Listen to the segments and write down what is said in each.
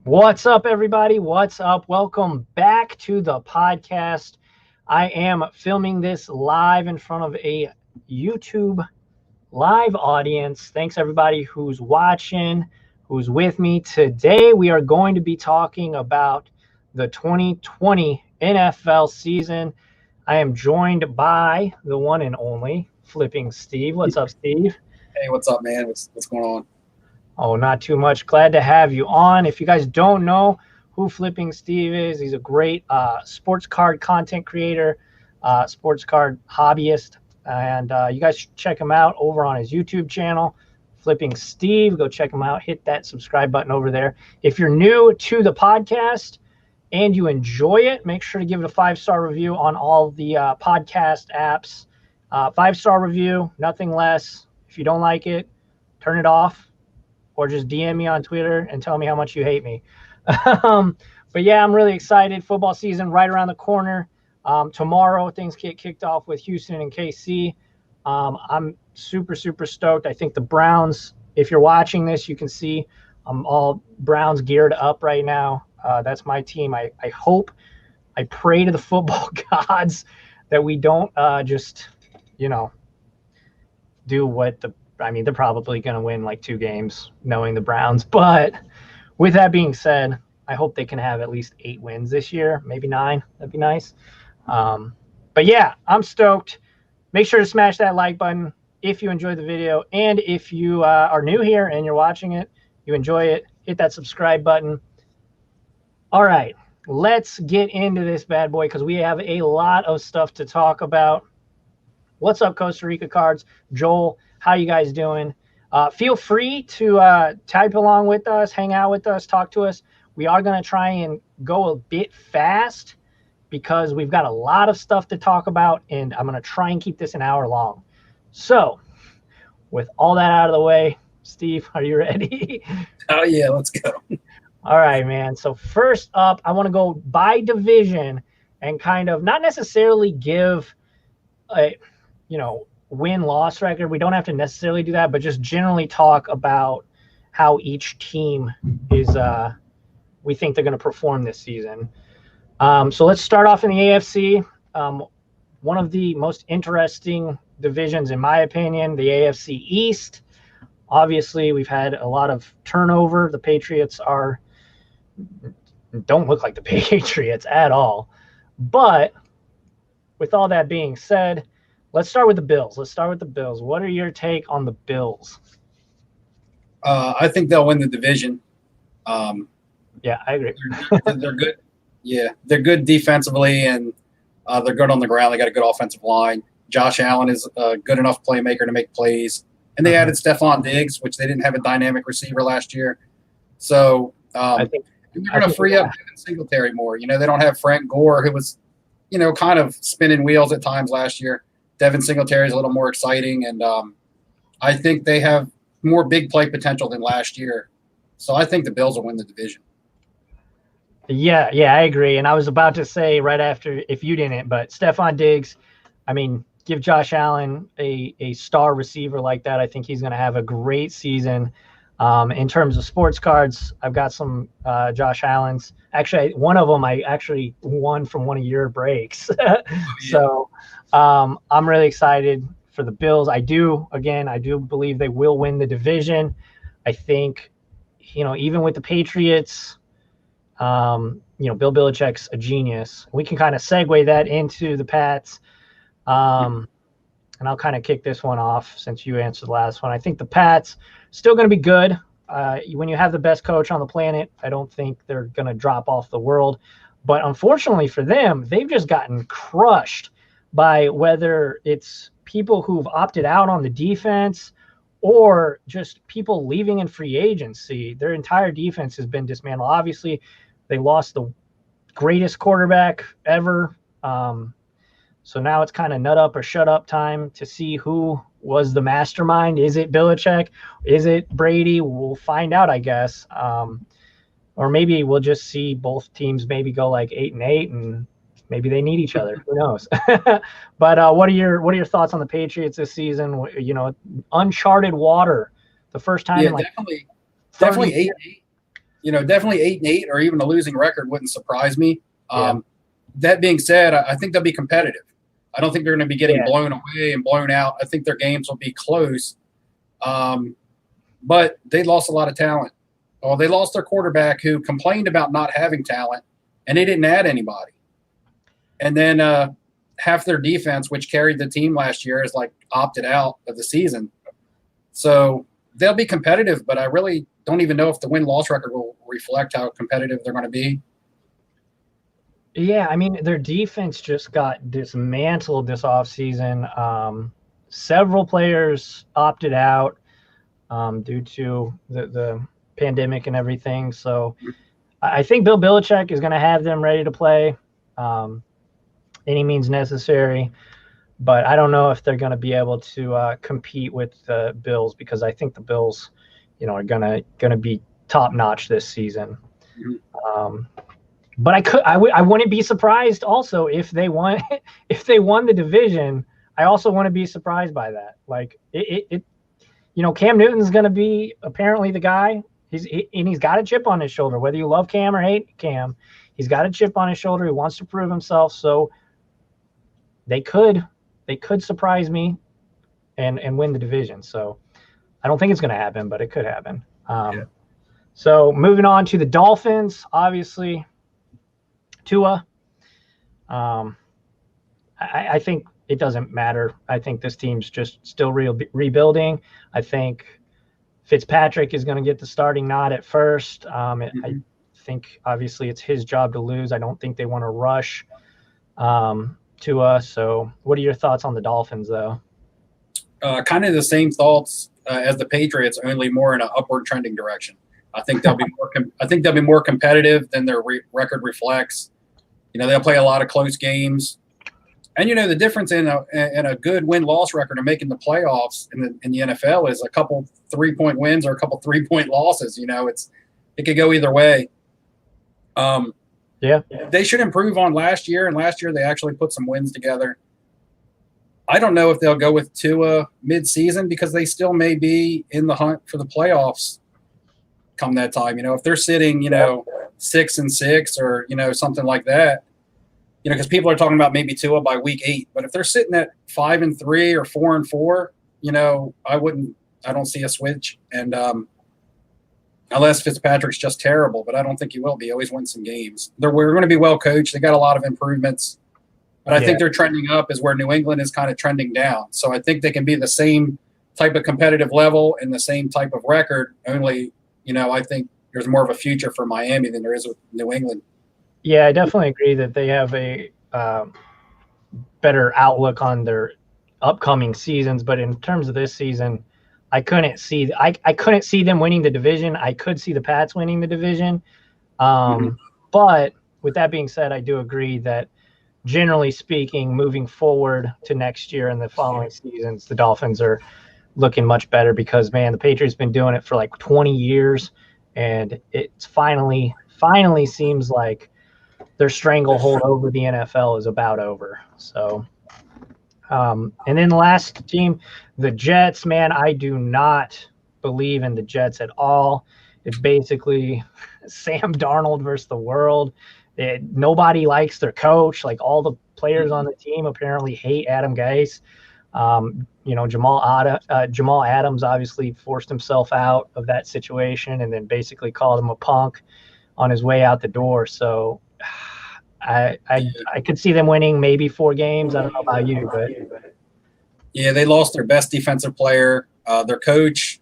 What's up, everybody? What's up? Welcome back to the podcast. I am filming this live in front of a YouTube live audience. Thanks, everybody who's watching, who's with me. Today, we are going to be talking about the 2020 NFL season. I am joined by the one and only Flipping Steve. What's up, Steve? Hey, what's up, man? What's going on? Oh, not too much. Glad to have you on. If you guys don't know who Flipping Steve is, he's a great sports card content creator, sports card hobbyist. And you guys should check him out over on his YouTube channel, Flipping Steve. Go check him out. Hit that subscribe button over there. If you're new to the podcast and you enjoy it, make sure to give it a 5-star review on all the podcast apps. 5-star review, nothing less. If you don't like it, turn it off. Or just DM me on Twitter and tell me how much you hate me. But yeah, I'm really excited. Football season right around the corner. Tomorrow, things get kicked off with Houston and KC. I'm super, super stoked. I think the Browns, if you're watching this, you can see I'm all Browns geared up right now. That's my team. I hope, I pray to the football gods that we don't just, do what they're probably going to win like 2 games knowing the Browns. But with that being said, I hope they can have at least 8 wins this year, maybe 9. That'd be nice. But yeah, I'm stoked. Make sure to smash that like button if you enjoyed the video. And if you are new here and you're watching it, you enjoy it, hit that subscribe button. All right, let's get into this bad boy because we have a lot of stuff to talk about. What's up, Costa Rica Cards? Joel, how you guys doing? Feel free to type along with us, hang out with us, talk to us. We are going to try and go a bit fast because we've got a lot of stuff to talk about, and I'm going to try and keep this an hour long. So with all that out of the way, Steve, are you ready? Oh, yeah, let's go. All right, man. So first up, I want to go by division and kind of not necessarily give a, win-loss record. We don't have to necessarily do that, but just generally talk about how each team is, we think they're going to perform this season. So let's start off in the AFC. One of the most interesting divisions, in my opinion, the AFC East. Obviously, we've had a lot of turnover. The Patriots don't look like the Patriots at all. But with all that being said, let's start with the Bills. What are your take on the Bills? I think they'll win the division. Yeah, I agree. They're good. Yeah, they're good defensively, and they're good on the ground. They got a good offensive line. Josh Allen is a good enough playmaker to make plays. And they added Stephon Diggs, which they didn't have a dynamic receiver last year. So they're going to free up Devin Singletary more. They don't have Frank Gore, who was, kind of spinning wheels at times last year. Devin Singletary is a little more exciting, and I think they have more big play potential than last year. So I think the Bills will win the division. Yeah, I agree. And I was about to say right after, if you didn't, but Stephon Diggs, give Josh Allen a star receiver like that. I think he's going to have a great season. In terms of sports cards, I've got some Josh Allen's. Actually, one of them I actually won from one of your breaks. So I'm really excited for the Bills. I do believe they will win the division. I think, even with the Patriots, Bill Belichick's a genius. We can kind of segue that into the Pats. And I'll kind of kick this one off since you answered the last one. I think the Pats still going to be good. When you have the best coach on the planet, I don't think they're going to drop off the world. But unfortunately for them, they've just gotten crushed by whether it's people who've opted out on the defense or just people leaving in free agency. Their entire defense has been dismantled. Obviously, they lost the greatest quarterback ever. So now it's kind of nut up or shut up time to see who was the mastermind. Is it Belichick? Is it Brady? We'll find out, I guess. Or maybe we'll just see both teams maybe go like 8-8, and maybe they need each other. Who knows? But what are your thoughts on the Patriots this season? Uncharted water. The first time in like definitely 8-8. definitely 8-8 or even a losing record wouldn't surprise me. Yeah. That being said, I think they'll be competitive. I don't think they're going to be getting blown away and blown out. I think their games will be close. But they lost a lot of talent. Well, they lost their quarterback who complained about not having talent, and they didn't add anybody. And then half their defense, which carried the team last year, is opted out of the season. So they'll be competitive, but I really don't even know if the win-loss record will reflect how competitive they're going to be. Yeah, I mean, their defense just got dismantled this offseason. Several players opted out due to the pandemic and everything. So I think Bill Belichick is going to have them ready to play any means necessary. But I don't know if they're going to be able to compete with the Bills, because I think the Bills, are going to be top notch this season. But I wouldn't be surprised also if they won the division. I also want to be surprised by that. Cam Newton's going to be apparently the guy. He's got a chip on his shoulder. Whether you love Cam or hate Cam, he's got a chip on his shoulder. He wants to prove himself. So they could surprise me and win the division. So I don't think it's going to happen, but it could happen. So moving on to the Dolphins, obviously, Tua. I think it doesn't matter. I think this team's just still rebuilding. I think Fitzpatrick is going to get the starting nod at first. I think obviously it's his job to lose. I don't think they want to rush Tua. So what are your thoughts on the Dolphins, though? Kind of the same thoughts as the Patriots, only more in an upward trending direction. I think they'll be more. I think they'll be more competitive than their record reflects. They'll play a lot of close games, and the difference in a good win-loss record and making the playoffs in the NFL is a couple 3-point wins or a couple 3-point losses. It could go either way. They should improve on last year, and last year they actually put some wins together. I don't know if they'll go with Tua mid-season, because they still may be in the hunt for the playoffs come that time. If they're sitting, 6-6 or, something like that, because people are talking about maybe Tua by week 8. But if they're sitting at 5-3 or 4-4, I don't see a switch. And unless Fitzpatrick's just terrible, but I don't think he will be. He always wins some games. We're going to be well coached. They got a lot of improvements. But I think they're trending up is where New England is kind of trending down. So I think they can be the same type of competitive level and the same type of record, only I think there's more of a future for Miami than there is with New England. Yeah, I definitely agree that they have a better outlook on their upcoming seasons. But in terms of this season, I couldn't see them winning the division. I could see the Pats winning the division. But with that being said, I do agree that generally speaking, moving forward to next year and the following seasons, the Dolphins are looking much better because, man, the Patriots been doing it for 20 years, and it's finally seems like their stranglehold over the NFL is about over. So, and then the last team, the Jets, man, I do not believe in the Jets at all. It's basically Sam Darnold versus the world. Nobody likes their coach. All the players on the team apparently hate Adam Gase. Jamal Adams obviously forced himself out of that situation and then basically called him a punk on his way out the door. So I could see them winning maybe 4 games. I don't know about you, but yeah, they lost their best defensive player. Their coach,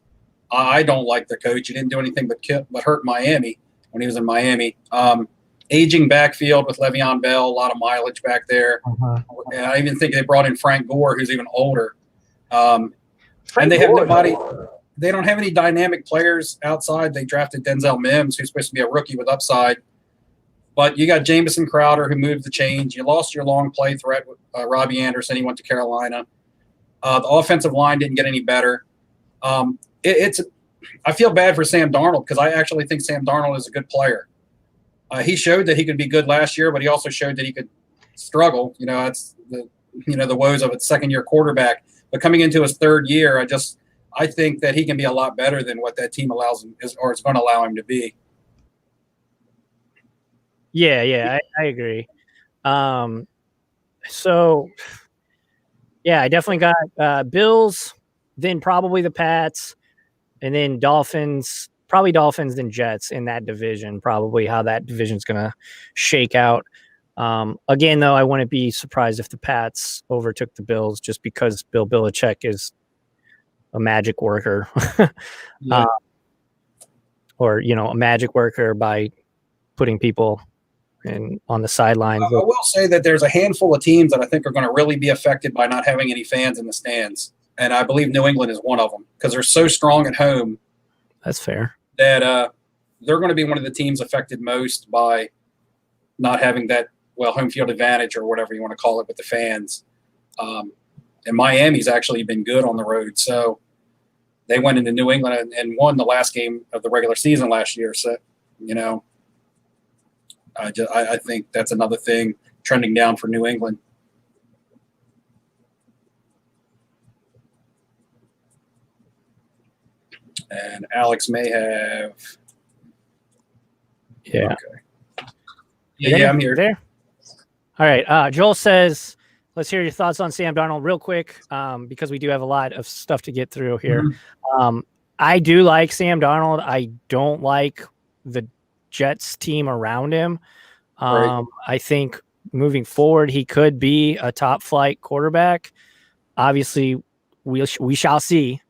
I don't like their coach. He didn't do anything but hurt Miami when he was in Miami. Aging backfield with Le'Veon Bell, a lot of mileage back there. And I even think they brought in Frank Gore, who's even older. And they have nobody. They don't have any dynamic players outside. They drafted Denzel Mims, who's supposed to be a rookie with upside. But you got Jamison Crowder, who moved the chains. You lost your long play threat with Robbie Anderson. He went to Carolina. The offensive line didn't get any better. I feel bad for Sam Darnold because I actually think Sam Darnold is a good player. He showed that he could be good last year, but he also showed that he could struggle. That's the woes of a second-year quarterback. But coming into his third year, I think that he can be a lot better than what that team allows him or is going to allow him to be. Yeah, I agree. So yeah, I definitely got Bills, then probably the Pats, and then Dolphins, probably Dolphins, then Jets in that division. Probably how that division's gonna shake out. Again, though, I wouldn't be surprised if the Pats overtook the Bills just because Bill Belichick is a magic worker, Yeah. or a magic worker by putting people on the sidelines. I will say that there's a handful of teams that I think are going to really be affected by not having any fans in the stands, and I believe New England is one of them because they're so strong at home. That's fair. That they're going to be one of the teams affected most by not having that home field advantage or whatever you want to call it with the fans. And Miami's actually been good on the road, so they went into New England and won the last game of the regular season last year. So, I think that's another thing trending down for New England. And Alex may have. Yeah. Okay. Yeah, I'm here. There. All right. Joel says, let's hear your thoughts on Sam Darnold real quick, because we do have a lot of stuff to get through here. Mm-hmm. I do like Sam Darnold. I don't like the Jets team around him. Right. I think moving forward, he could be a top flight quarterback. Obviously, we shall see.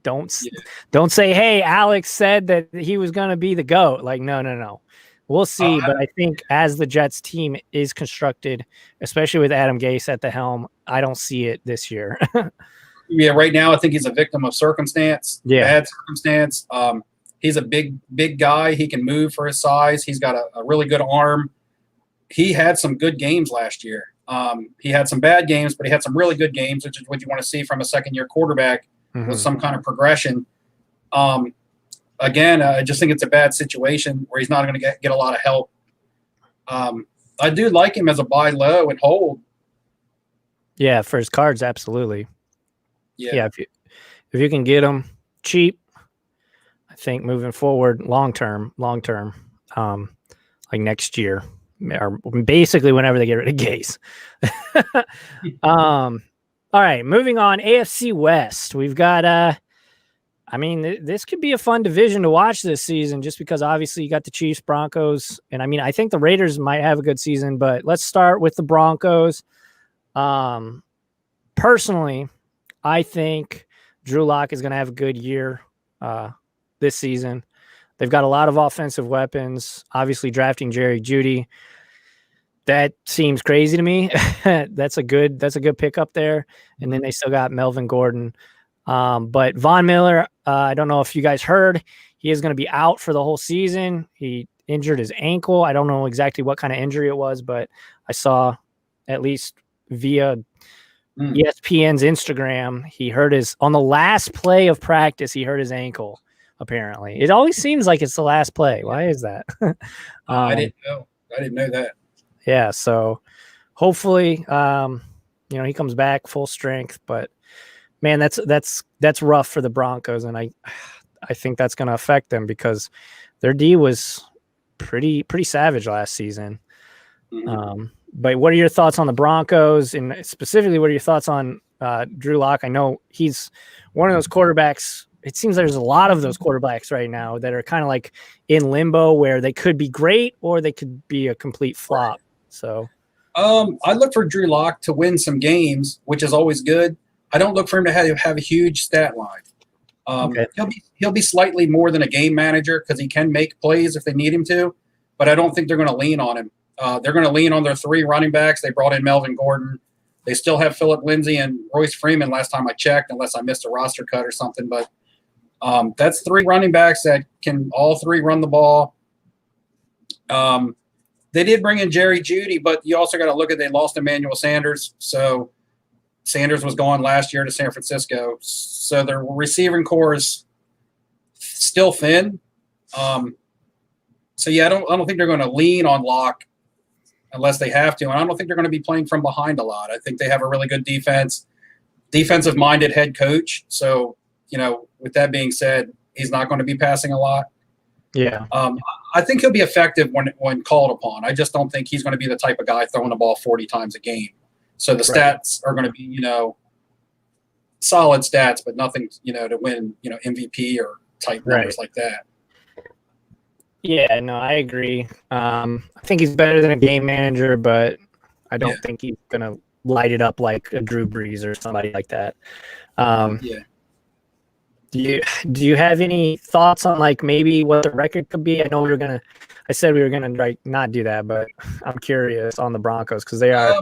Don't say, hey, Alex said that he was going to be the GOAT. Like, no. We'll see. But I think as the Jets team is constructed, especially with Adam Gase at the helm, I don't see it this year. Yeah, right now I think he's a victim of circumstance. Yeah. Bad circumstance. He's a big guy. He can move for his size. He's got a really good arm. He had some good games last year. He had some bad games, but he had some really good games, which is what you want to see from a second-year quarterback with some kind of progression. Again, I just think it's a bad situation where he's not going to get a lot of help. I do like him as a buy low and hold. Yeah, for his cards, absolutely. Yeah, if you can get him cheap, I think moving forward, long term, like next year, or basically whenever they get rid of Gase. All right, moving on. AFC West. We've got this could be a fun division to watch this season, just because obviously you got the Chiefs, Broncos, and I think the Raiders might have a good season, but let's start with the Broncos. Personally, I think Drew Lock is going to have a good year this season. They've got a lot of offensive weapons. Obviously, drafting Jerry Jeudy, that seems crazy to me. That's a good pickup there. And then they still got Melvin Gordon. But Von Miller, I don't know if you guys heard, he is going to be out for the whole season. He injured his ankle. I don't know exactly what kind of injury it was, but I saw, at least via ESPN's Instagram, he hurt on the last play of practice, he hurt his ankle, apparently. It always seems like it's the last play. Why is that? I didn't know that. Yeah, so hopefully he comes back full strength, but man, that's rough for the Broncos, and I think that's going to affect them because their D was pretty savage last season. Mm-hmm. But what are your thoughts on the Broncos, and specifically, what are your thoughts on Drew Lock? I know he's one of those quarterbacks. It seems there's a lot of those quarterbacks right now that are kind of like in limbo, where they could be great or they could be a complete flop. So, I look for Drew Lock to win some games, which is always good. I don't look for him to have a huge stat line. Okay. He'll be slightly more than a game manager because he can make plays if they need him to, but I don't think they're going to lean on him. They're going to lean on their three running backs. They brought in Melvin Gordon. They still have Phillip Lindsay and Royce Freeman last time I checked, unless I missed a roster cut or something. But that's three running backs that can all three run the ball. They did bring in Jerry Jeudy, but you also got to look at they lost Emmanuel Sanders. So Sanders was gone last year to San Francisco. So their receiving core is still thin. So yeah, I don't think they're going to lean on Lock unless they have to. And I don't think they're going to be playing from behind a lot. I think they have a really good defensive-minded head coach. So, with that being said, he's not going to be passing a lot. Yeah. I I think he'll be effective when called upon. I just don't think he's going to be the type of guy throwing the ball 40 times a game. So the stats are going to be, solid stats, but nothing, to win, MVP or type numbers like that. Yeah, no, I agree. I think he's better than a game manager, but I don't think he's going to light it up like a Drew Brees or somebody like that. Do you have any thoughts on like maybe what the record could be? I know I said we were gonna like not do that, but I'm curious on the Broncos because they are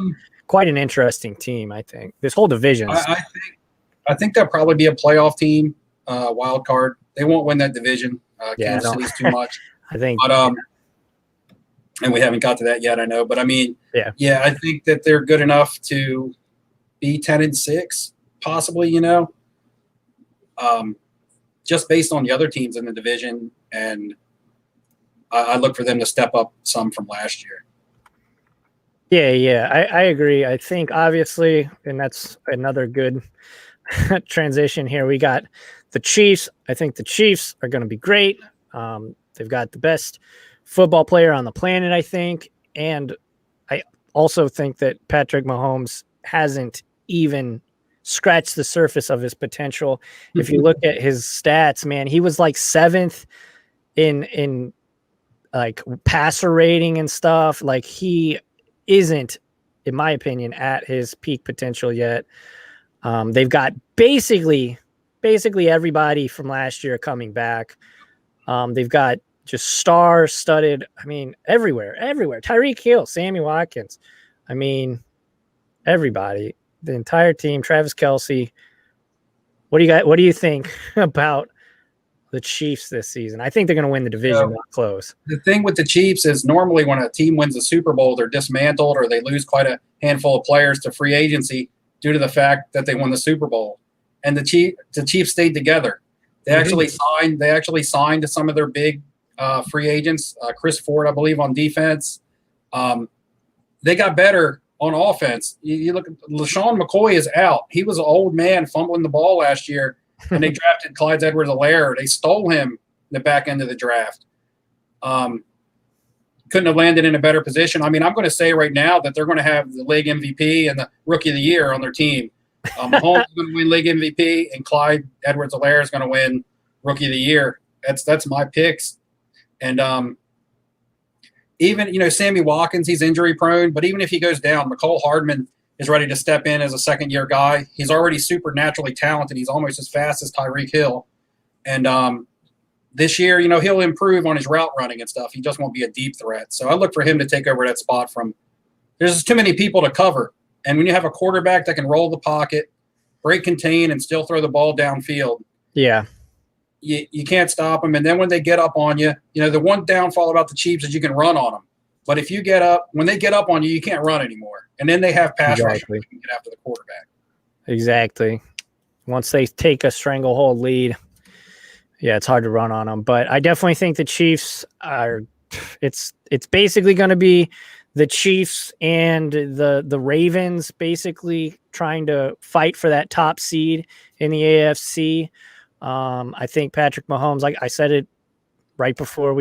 quite an interesting team. I think this whole division. I think they'll probably be a playoff team, wild card. They won't win that division. Kansas City's too much. I think, and we haven't got to that yet. I know, but I mean, yeah, I think that they're good enough to be 10-6, possibly. Just based on the other teams in the division, and I look for them to step up some from last year. Yeah, I agree. I think obviously, and that's another good transition here. We got the Chiefs. I think the Chiefs are going to be great. They've got the best football player on the planet, I think, and I also think that Patrick Mahomes hasn't even scratch the surface of his potential. If you look at his stats, man, he was like 7th in like passer rating and stuff. Like he isn't, in my opinion, at his peak potential yet. They've got basically everybody from last year coming back. They've got just star-studded. I mean, everywhere. Tyreek Hill, Sammy Watkins. I mean, everybody. The entire team, Travis Kelce. What do you think about the Chiefs this season? I think they're going to win the division. Not close. The thing with the Chiefs is normally when a team wins the Super Bowl, they're dismantled or they lose quite a handful of players to free agency due to the fact that they won the Super Bowl. And the Chiefs stayed together. They actually signed to some of their big free agents. Chris Ford, I believe, on defense. They got better on offense. You look at LaShawn McCoy is out. He was an old man fumbling the ball last year, and they drafted Clyde Edwards-Helaire. They stole him in the back end of the draft. Couldn't have landed in a better position. I mean, I'm going to say right now that they're going to have the league MVP and the Rookie of the Year on their team. Mahomes is going to win league MVP, and Clyde Edwards-Helaire is going to win Rookie of the Year. That's my picks. And even, Sammy Watkins, he's injury prone, but even if he goes down, McCole Hardman is ready to step in as a second-year guy. He's already supernaturally talented. He's almost as fast as Tyreek Hill. And this year, he'll improve on his route running and stuff. He just won't be a deep threat. So I look for him to take over that spot there's just too many people to cover. And when you have a quarterback that can roll the pocket, break contain, and still throw the ball downfield, you can't stop them. And then when they get up on you, the one downfall about the Chiefs is you can run on them. But when they get up on you, you can't run anymore. And then they have pass rush who can get after the quarterback. Exactly. Once they take a stranglehold lead, it's hard to run on them. But I definitely think the Chiefs it's basically going to be the Chiefs and the Ravens basically trying to fight for that top seed in the AFC. I think Patrick Mahomes, like I said it right before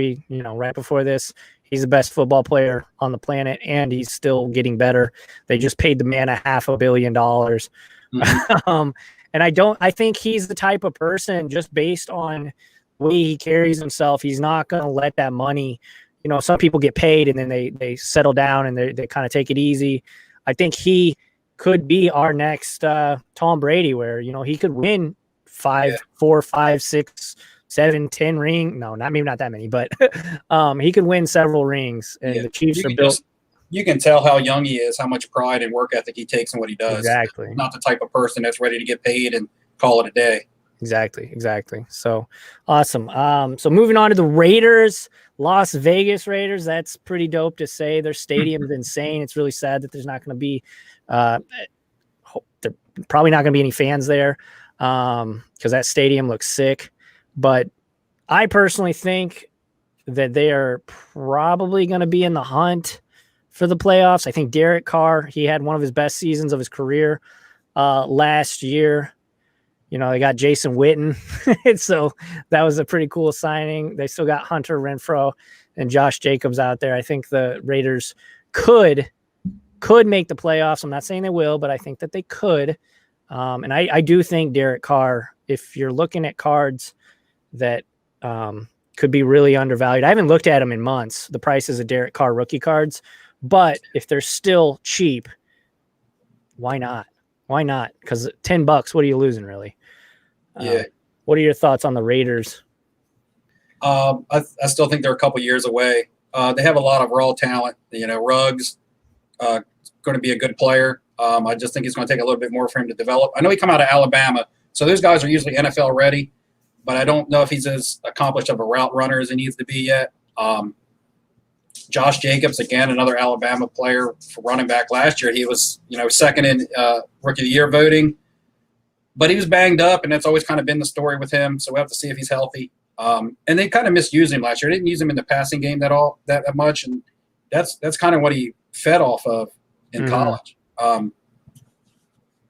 this, he's the best football player on the planet, and he's still getting better. They just paid the man $500 million. Mm-hmm. And I think he's the type of person, just based on the way he carries himself, he's not going to let that money, some people get paid and then they settle down and they kind of take it easy. I think he could be our next Tom Brady, where, he could win 4, 5, 6, 7, 10 ring. No, maybe not that many, but he could win several rings. And the Chiefs are built. You can tell how young he is, how much pride and work ethic he takes in what he does. Exactly. Not the type of person that's ready to get paid and call it a day. Exactly. So awesome. So moving on to the Raiders, Las Vegas Raiders. That's pretty dope to say. Their stadium is insane. It's really sad that there's not going to be, there probably not going to be any fans there because that stadium looks sick. But I personally think that they are probably going to be in the hunt for the playoffs. I think Derek Carr, he had one of his best seasons of his career last year. they got Jason Witten. So that was a pretty cool signing. They still got Hunter Renfrow and Josh Jacobs out there. I think the Raiders could make the playoffs. I'm not saying they will, but I think that they could. And I do think Derek Carr, if you're looking at cards that could be really undervalued. I haven't looked at them in months, the prices of Derek Carr rookie cards, but if they're still cheap, why not? Why not? Because $10, what are you losing, really? Yeah. What are your thoughts on the Raiders? I still think they're a couple years away. They have a lot of raw talent. Ruggs going to be a good player. I just think it's going to take a little bit more for him to develop. I know he come out of Alabama, so those guys are usually NFL ready, but I don't know if he's as accomplished of a route runner as he needs to be yet. Josh Jacobs, again, another Alabama player for running back last year. He was, second in Rookie of the Year voting, but he was banged up, and that's always kind of been the story with him. So we have to see if he's healthy. And they kind of misused him last year. They didn't use him in the passing game that much, and that's kind of what he fed off of in college.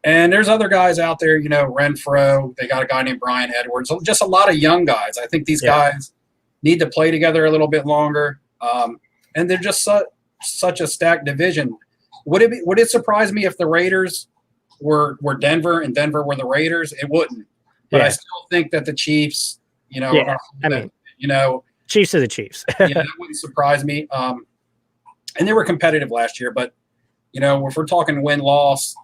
And there's other guys out there, Renfro. They got a guy named Brian Edwards. Just a lot of young guys. I think these guys need to play together a little bit longer. And they're just such a stacked division. Would it surprise me if the Raiders were Denver and Denver were the Raiders? It wouldn't. But I still think that the Chiefs, Chiefs are the Chiefs. That wouldn't surprise me. And they were competitive last year, but if we're talking win-loss,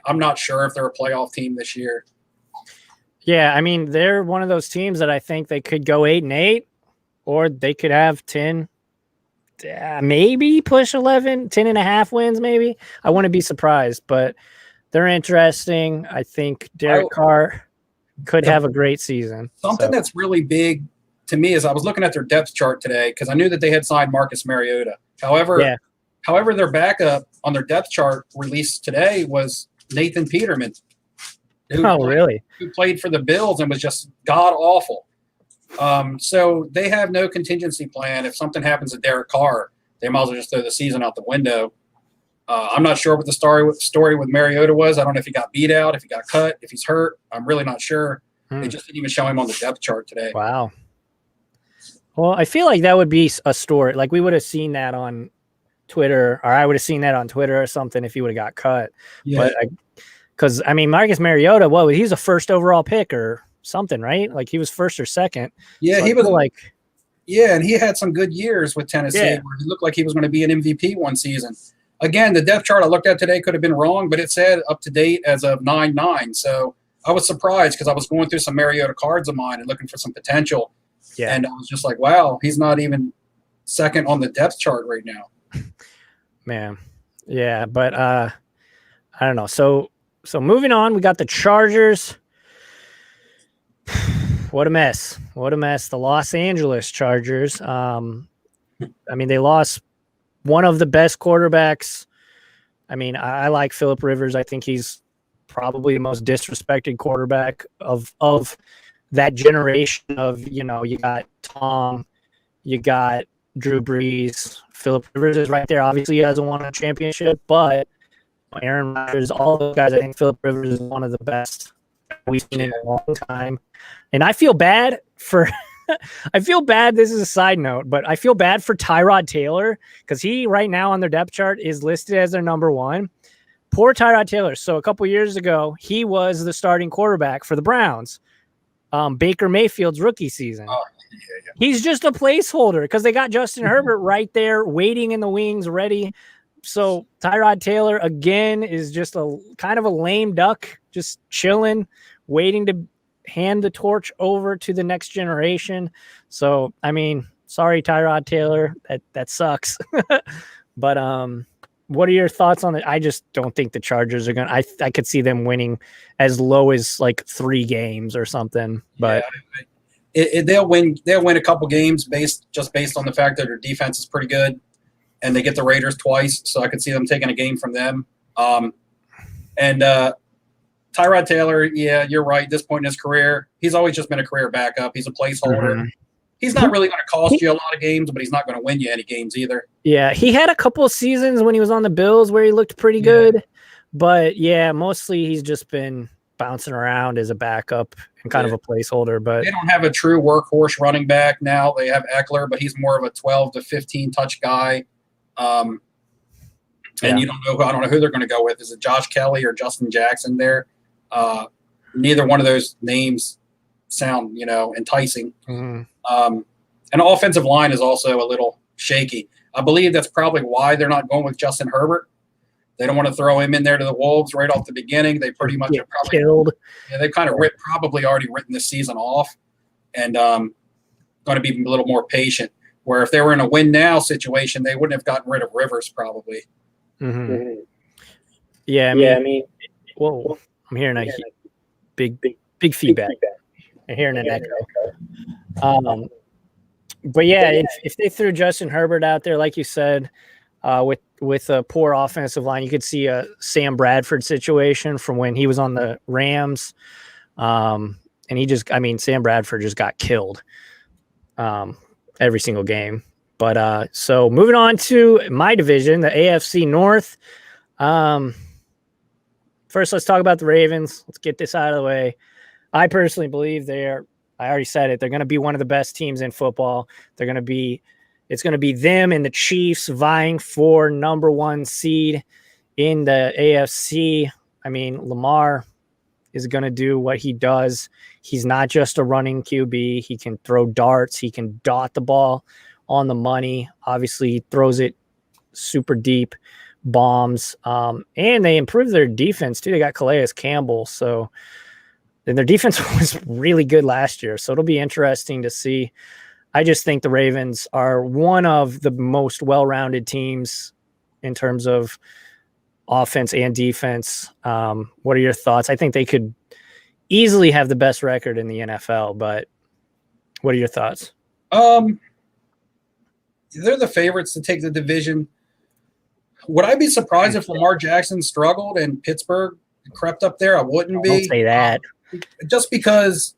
I'm not sure if they're a playoff team this year. Yeah, they're one of those teams that I think they could go 8-8, or they could have 10, maybe push 11, 10.5 wins, maybe. I wouldn't be surprised, but they're interesting. I think Derek Carr could have a great season. Something that's really big to me is I was looking at their depth chart today because I knew that they had signed Marcus Mariota. However, their backup on their depth chart released today was Nathan Peterman. Who played for the Bills and was just god-awful. So they have no contingency plan. If something happens to Derek Carr, they might as well just throw the season out the window. I'm not sure what the story with Mariota was. I don't know if he got beat out, if he got cut, if he's hurt. I'm really not sure. They just didn't even show him on the depth chart today. Wow. Well, I feel like that would be a story. Like we would have seen that on Twitter, or I would have seen that on Twitter or something if he would have got cut. Yeah. But because Marcus Mariota, he's a first overall pick or something, right? Like he was first or second. Yeah, so he was like. Yeah, and he had some good years with Tennessee where he looked like he was going to be an MVP one season. Again, the depth chart I looked at today could have been wrong, but it said up to date as of 9/9. So I was surprised because I was going through some Mariota cards of mine and looking for some potential. Yeah. And I was just like, wow, he's not even second on the depth chart right now. Man. Yeah, but I don't know. So moving on, we got the Chargers. What a mess. What a mess. The Los Angeles Chargers. They lost one of the best quarterbacks. I like Phillip Rivers. I think he's probably the most disrespected quarterback of that generation of, you got Tom, you got Drew Brees. Phillip Rivers is right there. Obviously, he hasn't won a championship, but Aaron Rodgers, all those guys, I think Phillip Rivers is one of the best we've seen in a long time. And I feel bad for this is a side note, but I feel bad for Tyrod Taylor because he right now on their depth chart is listed as their number one. Poor Tyrod Taylor. So a couple years ago, he was the starting quarterback for the Browns. Baker Mayfield's rookie season. Oh, yeah. He's just a placeholder because they got Justin Herbert right there waiting in the wings ready. So Tyrod Taylor, again, is just a kind of a lame duck, just chilling, waiting to hand the torch over to the next generation. So, sorry, Tyrod Taylor. That sucks. But what are your thoughts on it? I just don't think the Chargers are going to – I could see them winning as low as like 3 games or something. But they'll win a couple games based on the fact that their defense is pretty good. And they get the Raiders twice, so I could see them taking a game from them. And Tyrod Taylor, yeah, you're right. At this point in his career, he's always just been a career backup. He's a placeholder. Mm-hmm. He's not really going to cost you a lot of games, but he's not going to win you any games either. Yeah, he had a couple of seasons when he was on the Bills where he looked pretty good. But, yeah, mostly he's just been bouncing around as a backup and kind of a placeholder. But they don't have a true workhorse running back now. They have Eckler, but he's more of a 12 to 15 touch guy. And I don't know who they're going to go with. Is it Josh Kelly or Justin Jackson there? Neither one of those names sound, enticing. Mm-hmm. And the offensive line is also a little shaky. I believe that's probably why they're not going with Justin Herbert. They don't want to throw him in there to the Wolves right off the beginning. They pretty much are probably killed. Yeah, they've kind of probably already written this season off, and going to be a little more patient. Where if they were in a win now situation, they wouldn't have gotten rid of Rivers probably. Mm-hmm. Yeah, I mean, whoa, I'm hearing a big feedback. I'm hearing an echo. But yeah, if they threw Justin Herbert out there, like you said, with a poor offensive line, you could see a Sam Bradford situation from when he was on the Rams. And Sam Bradford just got killed every single game. But so moving on to my division, the AFC North. First, let's talk about the Ravens. Let's get this out of the way. I personally believe I already said it, they're going to be one of the best teams in football. It's going to be them and the Chiefs vying for number 1 seed in the AFC. I mean, Lamar is going to do what he does. He's not just a running QB. He can throw darts. He can dot the ball on the money. Obviously, he throws it super deep bombs. And they improved their defense, too. They got Calais Campbell. And their defense was really good last year. So it'll be interesting to see. I just think the Ravens are one of the most well-rounded teams in terms of offense and defense. What are your thoughts? I think they could easily have the best record in the NFL, but what are your thoughts? They're the favorites to take the division. Would I be surprised if Lamar Jackson struggled and Pittsburgh crept up there? I wouldn't be. Don't say that. Just because,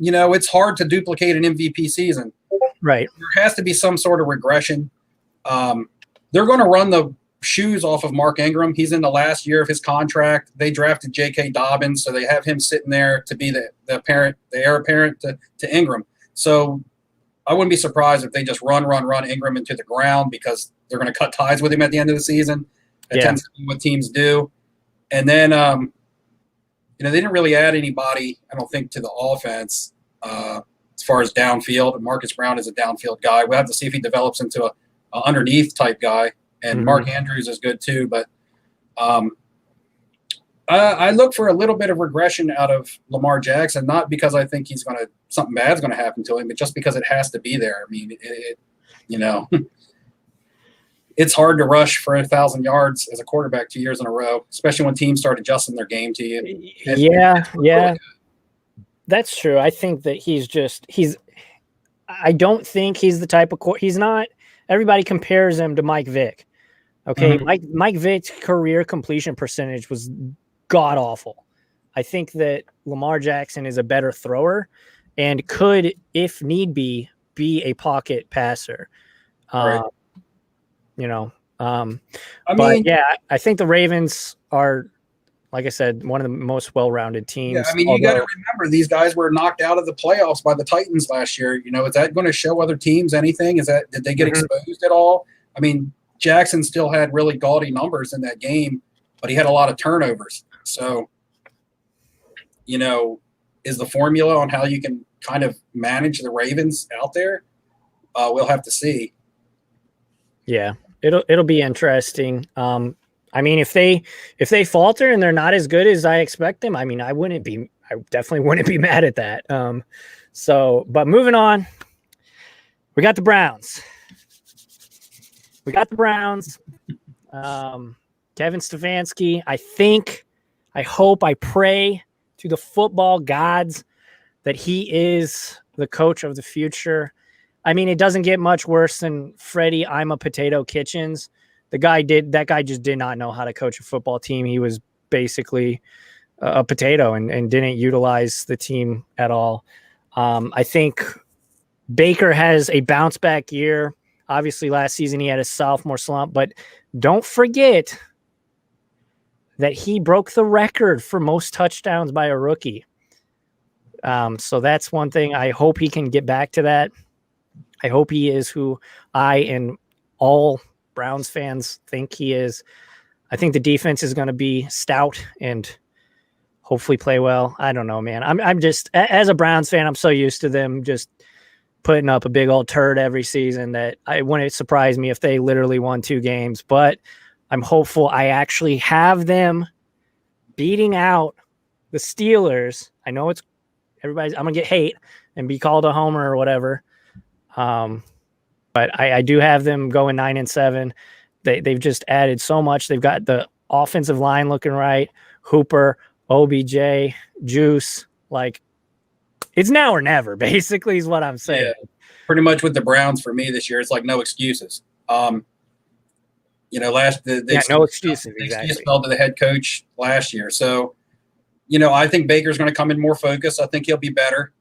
it's hard to duplicate an MVP season. Right. There has to be some sort of regression. They're going to run the shoes off of Mark Ingram. He's in the last year of his contract. They drafted J.K. Dobbins, so they have him sitting there to be the heir apparent to Ingram. So I wouldn't be surprised if they just run Ingram into the ground because they're going to cut ties with him at the end of the season. That tends to be what teams do. And then, they didn't really add anybody, I don't think, to the offense as far as downfield. Marcus Brown is a downfield guy. We'll have to see if he develops into a underneath type guy. And Mark Andrews is good too. But I look for a little bit of regression out of Lamar Jackson, not because I think something bad's going to happen to him, but just because it has to be there. I mean, it's hard to rush for 1,000 yards as a quarterback 2 years in a row, especially when teams start adjusting their game to you. Yeah. That's true. I think that I don't think he's the type of he's not. Everybody compares him to Mike Vick. Okay. Mike Vick's career completion percentage was god awful. I think that Lamar Jackson is a better thrower and could, if need be a pocket passer. Right. I think the Ravens are, like I said, one of the most well-rounded teams. Yeah, I mean, you got to remember these guys were knocked out of the playoffs by the Titans last year. Is that going to show other teams anything? Did they get exposed at all? I mean, Jackson still had really gaudy numbers in that game, but he had a lot of turnovers. So, is the formula on how you can kind of manage the Ravens out there? We'll have to see. Yeah, it'll be interesting. I mean, if they falter and they're not as good as I expect them, I mean, I definitely wouldn't be mad at that. But moving on, we got the Browns. Kevin Stefanski, I hope, I pray to the football gods that he is the coach of the future. I mean, it doesn't get much worse than Freddie I'm a Potato Kitchens. That guy just did not know how to coach a football team. He was basically a potato and didn't utilize the team at all. I think Baker has a bounce back year. Obviously, last season he had a sophomore slump, but don't forget that he broke the record for most touchdowns by a rookie. So that's one thing. I hope he can get back to that. I hope he is who I and all Browns fans think he is. I think the defense is going to be stout and hopefully play well. I don't know, man. I'm just, as a Browns fan, I'm so used to them just putting up a big old turd every season that I wouldn't surprise me if they literally won 2 games. But I'm hopeful I actually have them beating out the Steelers. I know it's I'm gonna get hate and be called a homer or whatever. But I do have them going 9-7. They've just added so much. They've got the offensive line looking right. Hooper, OBJ, Juice, like it's now or never, basically, is what I'm saying. Yeah, pretty much with the Browns for me this year, it's like no excuses. No excuses. Exactly. Excuse fell to the head coach last year, so I think Baker's going to come in more focused. I think he'll be better.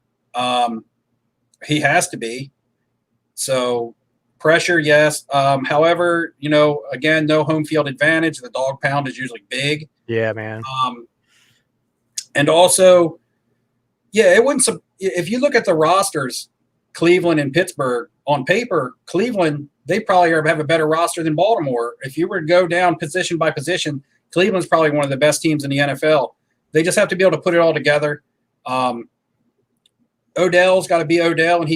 He has to be. So pressure, yes. However, again, no home field advantage. The dog pound is usually big. Yeah, man. And also, it wouldn't. If you look at the rosters, Cleveland and Pittsburgh, on paper, Cleveland, they probably have a better roster than Baltimore. If you were to go down position by position, Cleveland's probably one of the best teams in the NFL. They just have to be able to put it all together. Odell's got to be Odell,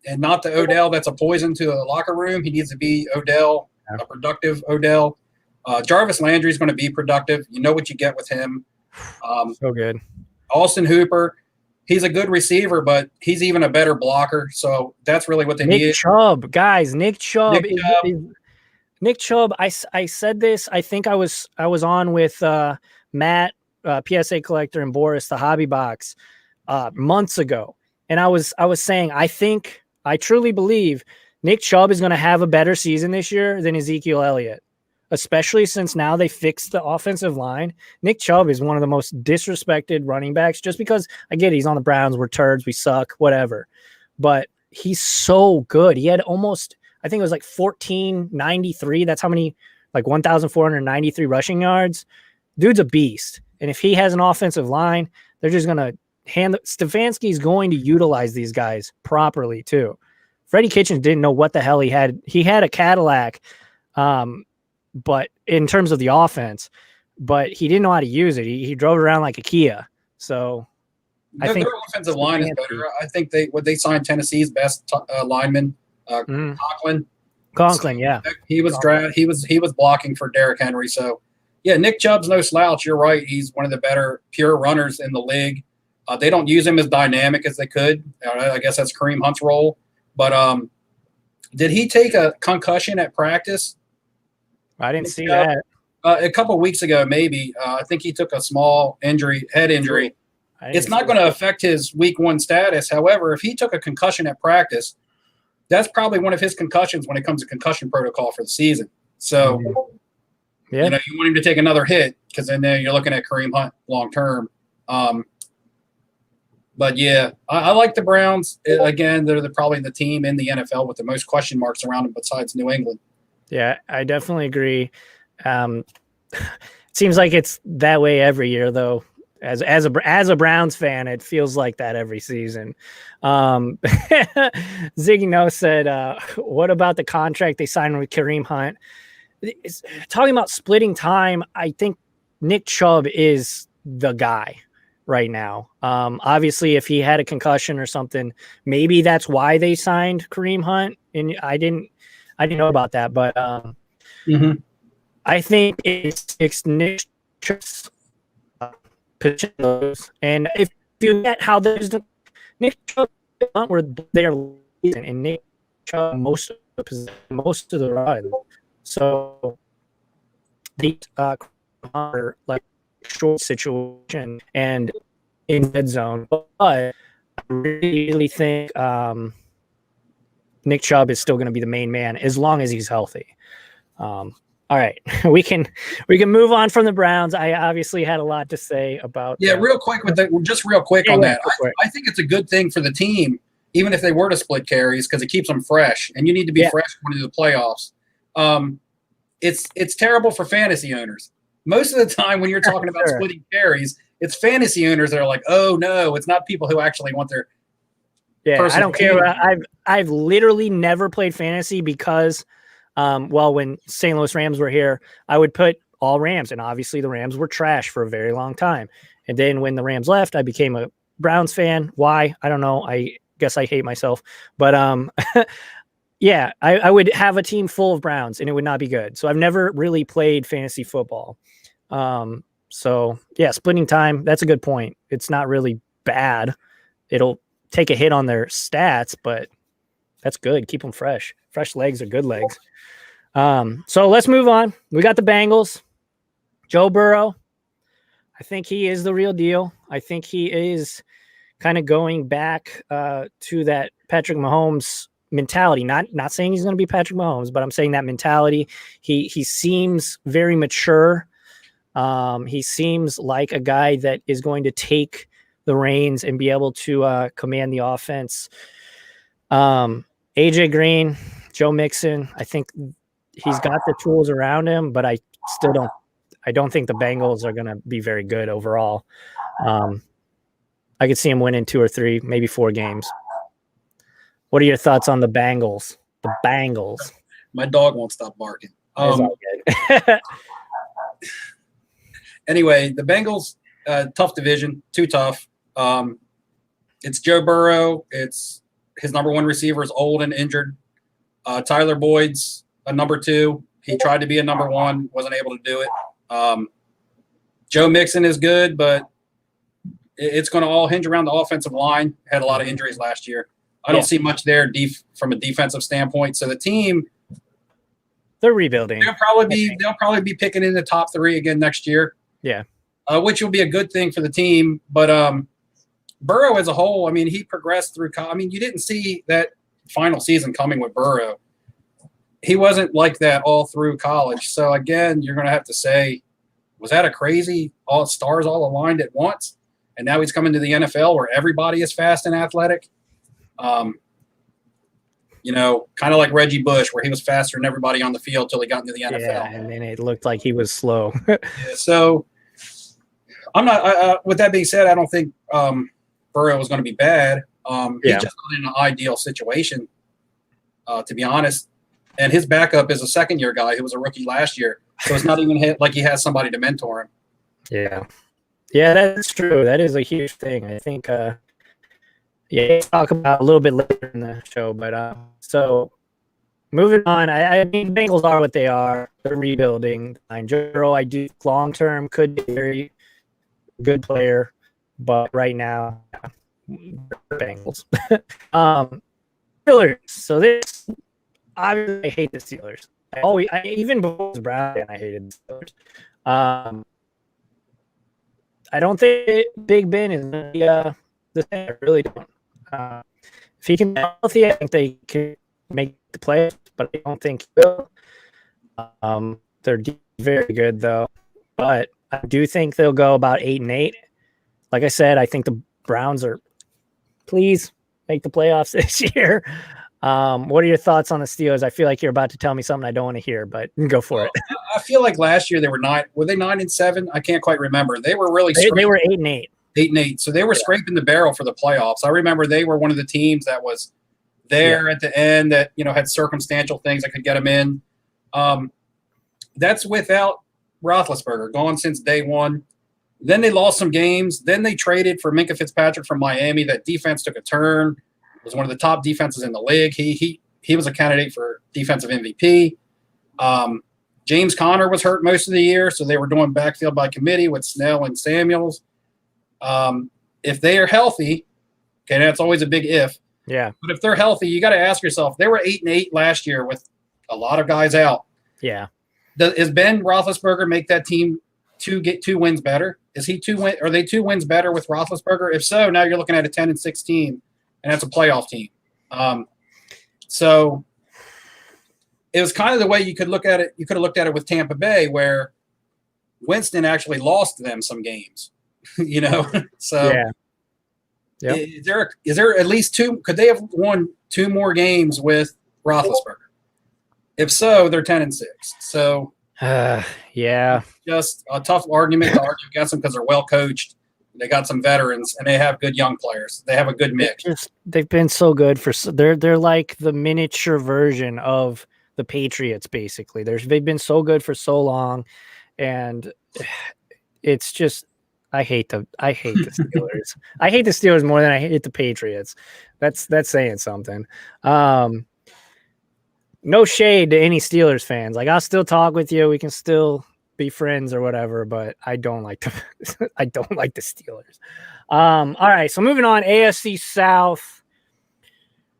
and not the Odell that's a poison to a locker room. He needs to be Odell, a productive Odell. Jarvis Landry's going to be productive. You know what you get with him. So good. Austin Hooper, he's a good receiver, but he's even a better blocker. So that's really what they need. Nick Chubb, guys. Nick Chubb. Nick Chubb. I said this. I think I was on with Matt, PSA Collector, and Boris, the Hobby Box, months ago, and I was saying I truly believe Nick Chubb is going to have a better season this year than Ezekiel Elliott, especially since now they fixed the offensive line. Nick Chubb is one of the most disrespected running backs, just because I get it, he's on the Browns. We're turds. We suck, whatever. But he's so good. He had almost, I think it was like 1,493. That's how many, like 1,493 rushing yards. Dude's a beast. And if he has an offensive line, they're just going to Stefanski's going to utilize these guys properly too. Freddie Kitchens didn't know what the hell he had. He had a Cadillac, but in terms of the offense, but he didn't know how to use it. He drove around like a Kia. So I think their offensive line is better. I think they signed Tennessee's best lineman, Conklin. Yeah, he was he was blocking for Derrick Henry. So yeah, Nick Chubb's no slouch. You're right. He's one of the better pure runners in the league. They don't use him as dynamic as they could. I guess that's Kareem Hunt's role. But did he take a concussion at practice? I didn't see that. A couple of weeks ago, maybe. I think he took a small head injury. It's not going to affect his week 1 status. However, if he took a concussion at practice, that's probably one of his concussions when it comes to concussion protocol for the season. So, you want him to take another hit, because then you're looking at Kareem Hunt long term. But yeah, I like the Browns. Again, they're probably the team in the NFL with the most question marks around them besides New England. Yeah, I definitely agree. It seems like it's that way every year, though. As a Browns fan, it feels like that every season. Ziggy No said, "What about the contract they signed with Kareem Hunt?" Talking about splitting time, I think Nick Chubb is the guy right now. Obviously, if he had a concussion or something, maybe that's why they signed Kareem Hunt. And I didn't know about that, but I think it's Nick Chubb's position. And if you get how there's Nick Chubb where they're leading, and Nick Chubb most of the run, so the are like short situation and in red zone, but I really think Nick Chubb is still going to be the main man as long as he's healthy. All right, we can move on from the Browns. I obviously had a lot to say about real quick on that. I think it's a good thing for the team, even if they were to split carries, because it keeps them fresh, and you need to be fresh going into the playoffs. It's terrible for fantasy owners. most of the time when you're talking about Sure. splitting carries, it's fantasy owners that are like, oh no, it's not people who actually want their Yeah, I personal don't care. team. I've literally never played fantasy because, well, when St. Louis Rams were here, I would put all Rams, and obviously the Rams were trash for a very long time. And then when the Rams left, I became a Browns fan. Why? I don't know. I guess I hate myself. But yeah, I would have a team full of Browns, and it would not be good. So I've never really played fantasy football. So yeah, splitting time. That's a good point. It's not really bad. It'll take a hit on their stats, but that's good. Keep them fresh. Fresh legs are good legs. So let's move on. We got the Bengals. Joe Burrow. I think he is the real deal. I think he is kind of going back to that Patrick Mahomes mentality. Not saying he's going to be Patrick Mahomes, but I'm saying that mentality. He seems very mature. He seems like a guy that is going to take the reins and be able to command the offense. AJ Green, Joe Mixon, I think he's got the tools around him, but I don't think the Bengals are going to be very good overall. I could see him winning 2 or 3, maybe 4 games. What are your thoughts on the Bengals? The Bengals. My dog won't stop barking. It's all good. Anyway, the Bengals, tough division, too tough. It's Joe Burrow. It's his number 1 receiver is old and injured. Tyler Boyd's a number 2. He tried to be a number 1, wasn't able to do it. Joe Mixon is good, but it's going to all hinge around the offensive line. Had a lot of injuries last year. I don't see much there from a defensive standpoint. So the team, they're rebuilding. They'll probably be picking in the top 3 again next year. Yeah, which will be a good thing for the team. But Burrow as a whole, I mean, he progressed through. I mean, you didn't see that final season coming with Burrow. He wasn't like that all through college. So again, you're going to have to say, was that a crazy all stars all aligned at once? And now he's coming to the NFL where everybody is fast and athletic. Kind of like Reggie Bush, where he was faster than everybody on the field till he got into the NFL. Yeah, and then it looked like he was slow. So I'm not. With that being said, I don't think Burrow was going to be bad. He's just not in an ideal situation, to be honest. And his backup is a second-year guy who was a rookie last year, so it's not even like he has somebody to mentor him. Yeah, that's true. That is a huge thing. I think. We'll talk about a little bit later in the show, but so moving on. I mean, Bengals are what they are. They're rebuilding. Joe, I do long-term could be a very good player, but right now, Bengals. Steelers. So this, obviously, I hate the Steelers. Even before I was Brown, I hated the Steelers. I don't think Big Ben is going to be the same. I really don't. If he can be healthy, I think they can make the playoffs, but I don't think he will. They're very good, though. But I do think they'll go about 8-8. Like I said, I think the Browns are, please make the playoffs this year. What are your thoughts on the Steelers? I feel like you're about to tell me something I don't want to hear, but go for it. I feel like last year they were 9. Were they 9-7? I can't quite remember. They were really they were 8-8. 8-8. So they were scraping the barrel for the playoffs. I remember they were one of the teams that was there at the end that had circumstantial things that could get them in. That's without Roethlisberger, gone since day 1. Then they lost some games. Then they traded for Minkah Fitzpatrick from Miami. That defense took a turn. It was one of the top defenses in the league. He was a candidate for defensive MVP. James Conner was hurt most of the year, so they were doing backfield by committee with Snell and Samuels. If they are healthy, okay, that's always a big if. Yeah. But if they're healthy, you got to ask yourself, they were 8-8 last year with a lot of guys out. Yeah. Is Ben Roethlisberger make that team get 2 wins better? Are they 2 wins better with Roethlisberger? If so, now you're looking at a 10-6 team, and that's a playoff team. So it was kind of the way you could look at it. You could have looked at it with Tampa Bay, where Winston actually lost them some games. So is there at least 2? Could they have won 2 more games with Roethlisberger? If so, they're 10-6. So Yeah. It's just a tough argument to argue against them because they're well coached. They got some veterans and they have good young players. They have a good mix. They've been so good they're like the miniature version of the Patriots, basically. They've been so good for so long, and it's just I hate the Steelers. I hate the Steelers more than I hate the Patriots. That's saying something. No shade to any Steelers fans. Like, I'll still talk with you. We can still be friends or whatever, but I don't like the I don't like the Steelers. All right, so moving on, AFC South.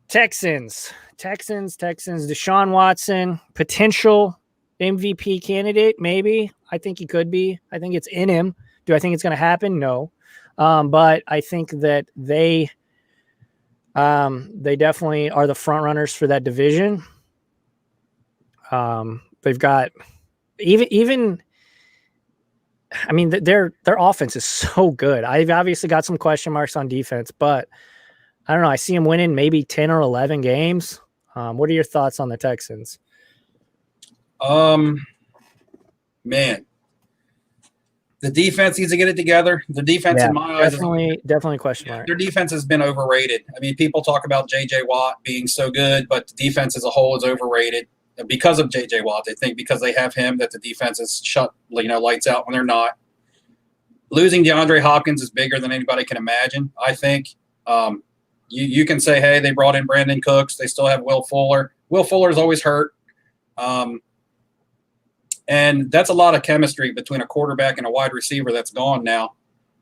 Texans, Deshaun Watson, potential MVP candidate, maybe. I think he could be. I think it's in him. Do I think it's going to happen? No. But I think that they definitely are the front runners for that division. They've got even I mean, their offense is so good. I've obviously got some question marks on defense, but I don't know. I see them winning maybe 10 or 11 games. What are your thoughts on the Texans? Man, the defense needs to get it together. The defense, in my eyes, definitely question mark. Their defense has been overrated. I mean, people talk about J.J. Watt being so good, but the defense as a whole is overrated because of J.J. Watt. They think because they have him that the defense is shut, lights out when they're not. Losing DeAndre Hopkins is bigger than anybody can imagine, I think. You can say, hey, they brought in Brandon Cooks. They still have Will Fuller. Will Fuller's always hurt. And that's a lot of chemistry between a quarterback and a wide receiver that's gone now.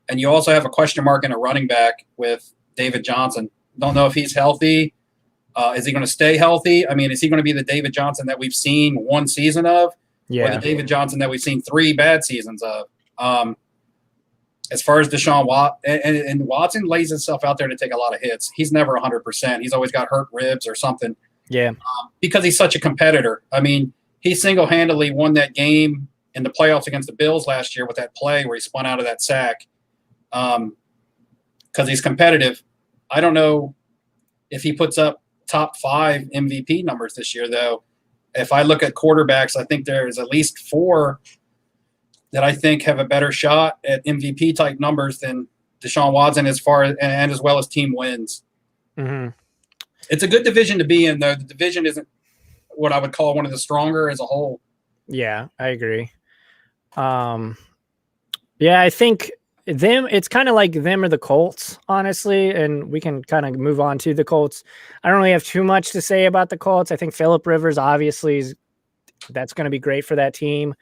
And you also have a question mark in a running back with David Johnson. Don't know if he's healthy. Is he going to stay healthy? I mean, is he going to be the David Johnson that we've seen one season of? Yeah. Or the David Johnson that we've seen 3 bad seasons of? As far as Deshaun Watson, and Watson lays himself out there to take a lot of hits. He's never 100%. He's always got hurt ribs or something. Yeah. Because he's such a competitor. I mean, he single-handedly won that game in the playoffs against the Bills last year with that play where he spun out of that sack because he's competitive. I don't know if he puts up top 5 MVP numbers this year, though. If I look at quarterbacks, I think there's at least 4 that I think have a better shot at MVP type numbers than Deshaun Watson as well as team wins. Mm-hmm. It's a good division to be in, though. The division isn't what I would call one of the stronger as a whole. Yeah, I agree. Yeah, I think it's kind of like them or the Colts, honestly, and we can kind of move on to the Colts. I don't really have too much to say about the Colts. I think Phillip Rivers, obviously, that's going to be great for that team.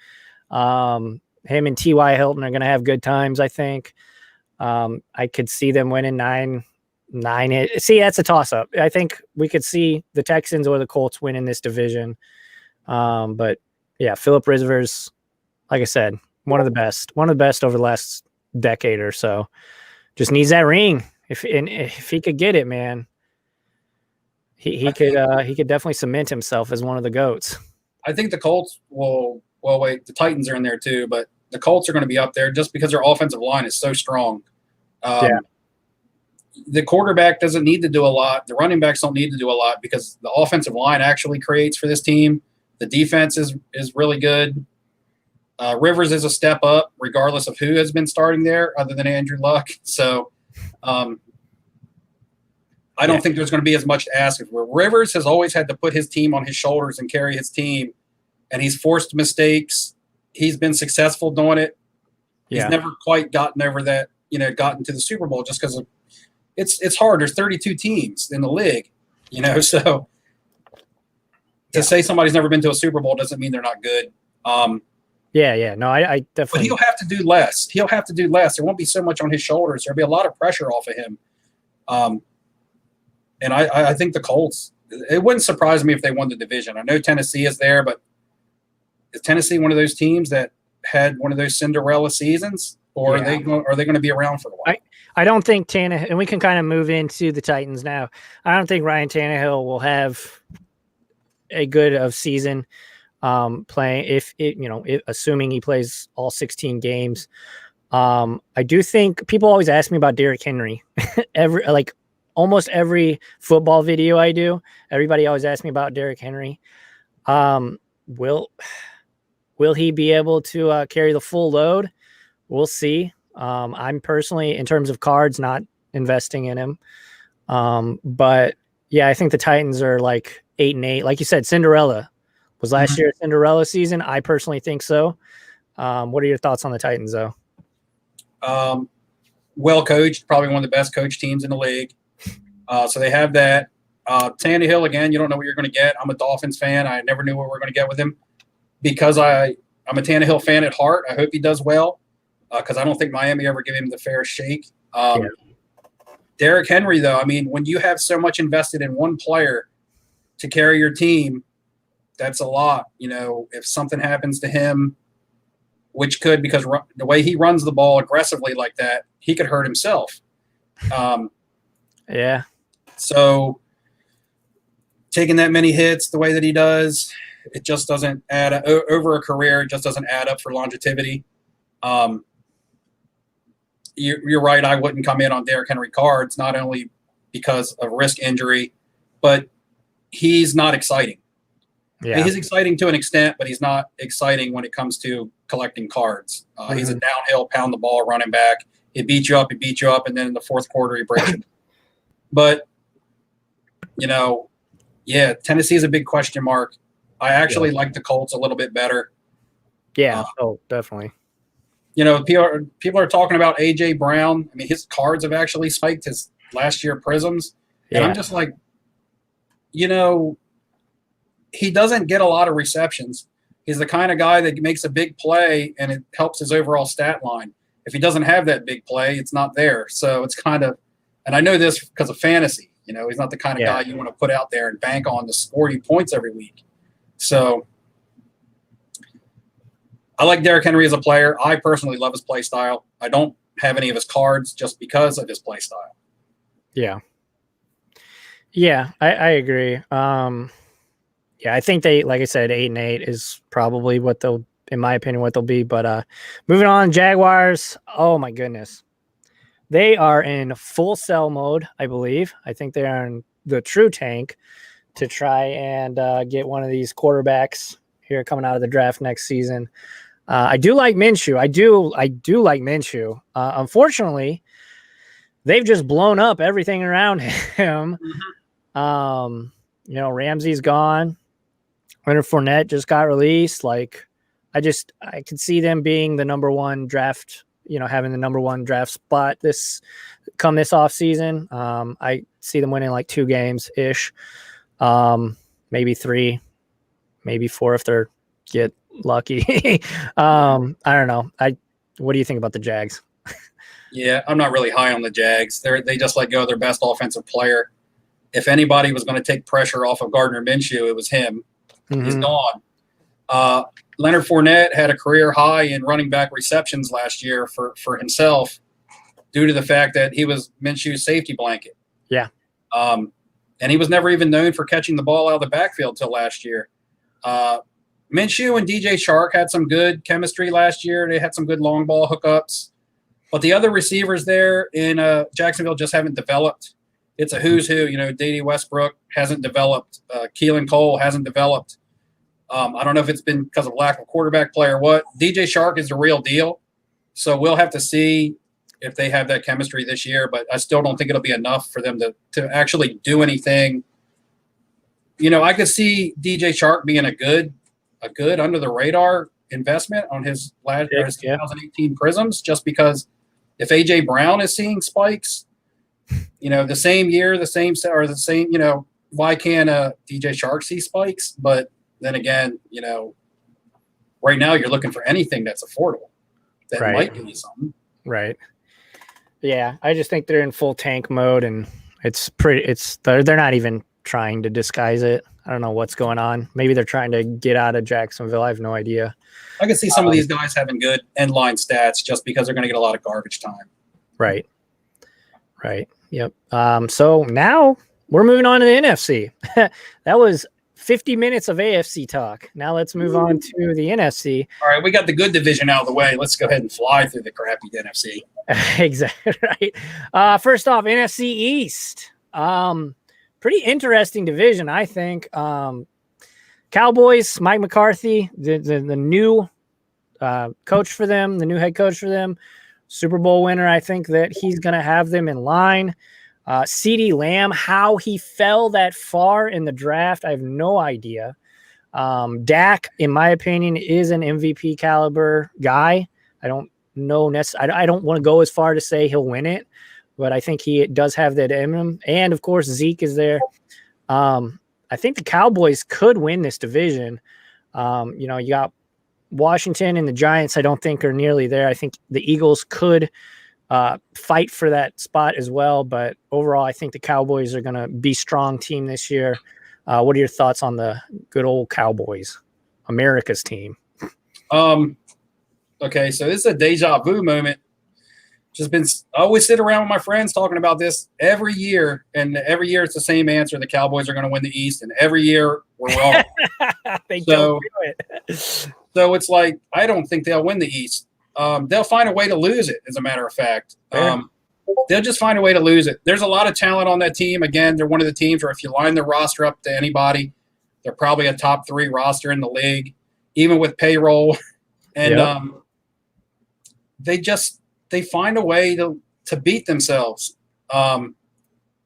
Him and T.Y. Hilton are going to have good times, I think. I could see them winning 9. See, that's a toss-up. I think we could see the Texans or the Colts win in this division. But, yeah, Phillip Rivers, like I said, one of the best over the last decade or so. Just needs that ring. If he could get it, man, he could definitely cement himself as one of the GOATs. I think the Colts will. Well, wait, the Titans are in there too, but the Colts are going to be up there just because their offensive line is so strong. The quarterback doesn't need to do a lot. The running backs don't need to do a lot because the offensive line actually creates for this team. The defense is really good. Rivers is a step up regardless of who has been starting there other than Andrew Luck. So I don't think there's going to be as much to ask. Rivers has always had to put his team on his shoulders and carry his team. And he's forced mistakes. He's been successful doing it. He's never quite gotten over that, gotten to the Super Bowl just because it's hard. There's 32 teams in the league, so to say somebody's never been to a Super Bowl doesn't mean they're not good. No, I definitely. But he'll have to do less. There won't be so much on his shoulders. There'll be a lot of pressure off of him. And I think the Colts, it wouldn't surprise me if they won the division. I know Tennessee is there, but is Tennessee one of those teams that had one of those Cinderella seasons, or are they going to be around for a while? I don't think Tannehill, and we can kind of move into the Titans now. I don't think Ryan Tannehill will have a good of season playing assuming he plays all 16 games. I do think people always ask me about Derrick Henry. Almost every football video I do, everybody always asks me about Derrick Henry. Will he be able to carry the full load? We'll see. I'm personally, in terms of cards, not investing in him. But yeah, I think the Titans are like 8-8. Like you said, Cinderella was last year a Cinderella season. I personally think so. What are your thoughts on the Titans, though? Well coached, probably one of the best coached teams in the league. So they have that. Tannehill, again, you don't know what you're going to get. I'm a Dolphins fan. I never knew what we were going to get with him because I'm a Tannehill fan at heart. I hope he does well because I don't think Miami ever gave him the fair shake. Derrick Henry, though, I mean, when you have so much invested in one player to carry your team, that's a lot. You know, if something happens to him, which could, because the way he runs the ball aggressively like that, he could hurt himself. Yeah. So taking that many hits the way that he does, it just doesn't add up. Over a career. It just doesn't add up for longevity. You're right. I wouldn't come in on Derrick Henry cards, not only because of risk injury, but he's not exciting. Yeah. He's exciting to an extent, but he's not exciting when it comes to collecting cards. He's a downhill, pound the ball, running back. He beat you up, and then in the fourth quarter he breaks it. But, you know, yeah, Tennessee is a big question mark. I actually like the Colts a little bit better. Yeah, definitely. You know, people are talking about A.J. Brown. I mean, his cards have actually spiked his last year prisms. Yeah. And I'm just like, you know, he doesn't get a lot of receptions. He's the kind of guy that makes a big play and it helps his overall stat line. If he doesn't have that big play, it's not there. So it's kind of – and I know this because of fantasy. You know, he's not the kind of guy you want to put out there and bank on to score you points every week. So I like Derrick Henry as a player. I personally love his play style. I don't have any of his cards just because of his play style. Yeah. Yeah, I agree. Yeah, I think they, like I said, 8-8 is probably what they'll, in my opinion, what they'll be. But moving on, Jaguars. Oh my goodness, they are in full sell mode. I believe. I think they are in the true tank to try and get one of these quarterbacks here coming out of the draft next season. I do like Minshew. I do like Minshew. Unfortunately, they've just blown up everything around him. You know, Ramsey's gone. Leonard Fournette just got released. Like, I could see them being the number one draft, you know, having the number one draft spot this offseason. I see them winning like 2 games ish, maybe 3, maybe 4 if they're get lucky. I don't know. What do you think about the Jags? Yeah, I'm not really high on the Jags. They just let go of their best offensive player. If anybody was going to take pressure off of Gardner Minshew, it was him. He's gone. Leonard Fournette had a career high in running back receptions last year for himself due to the fact that he was Minshew's safety blanket. Yeah. And he was never even known for catching the ball out of the backfield till last year. Minshew and DJ Chark had some good chemistry last year. They had some good long ball hookups. But the other receivers there in Jacksonville just haven't developed. It's a who's who. You know, Dede Westbrook hasn't developed. Keelan Cole hasn't developed. I don't know if it's been because of lack of quarterback play or what. DJ Chark is the real deal. So we'll have to see if they have that chemistry this year. But I still don't think it'll be enough for them to actually do anything. You know, I could see DJ Chark being a good under-the-radar investment on his 2018 Prisms just because if A.J. Brown is seeing spikes – you know, the same year, you know, why can't DJ Chark see spikes? But then again, you know, right now you're looking for anything that's affordable that might give you something. Right. Yeah. I just think they're in full tank mode and they're not even trying to disguise it. I don't know what's going on. Maybe they're trying to get out of Jacksonville. I have no idea. I can see some of these guys having good end line stats just because they're going to get a lot of garbage time. Right. Right. Yep. So now we're moving on to the NFC. That was 50 minutes of AFC talk. Now let's move on to the NFC. All right. We got the good division out of the way. Let's go ahead and fly through the crappy NFC. Exactly. Right. First off, NFC East. Pretty interesting division, I think. Kind Cowboys, Mike McCarthy, the new coach for them, the new head coach for them, Super Bowl winner. I think that he's going to have them in line. CeeDee Lamb, how he fell that far in the draft, I have no idea. Dak, in my opinion, is an MVP caliber guy. I don't know. I don't want to go as far to say he'll win it, but I think he does have that in him. And of course, Zeke is there. I think the Cowboys could win this division. You got Washington and the Giants. I don't think are nearly there. I think the Eagles could fight for that spot as well. But overall, I think the Cowboys are going to be a strong team this year. What are your thoughts on the good old Cowboys, America's team? Okay, so this is a deja vu moment. I always sit around with my friends talking about this every year, and every year it's the same answer. The Cowboys are going to win the East, and every year we're wrong. Don't do it. So it's like, I don't think they'll win the East. They'll find a way to lose it, as a matter of fact. They'll just find a way to lose it. There's a lot of talent on that team. Again, they're one of the teams where if you line their roster up to anybody, they're probably a top 3 roster in the league, even with payroll. And they find a way to beat themselves.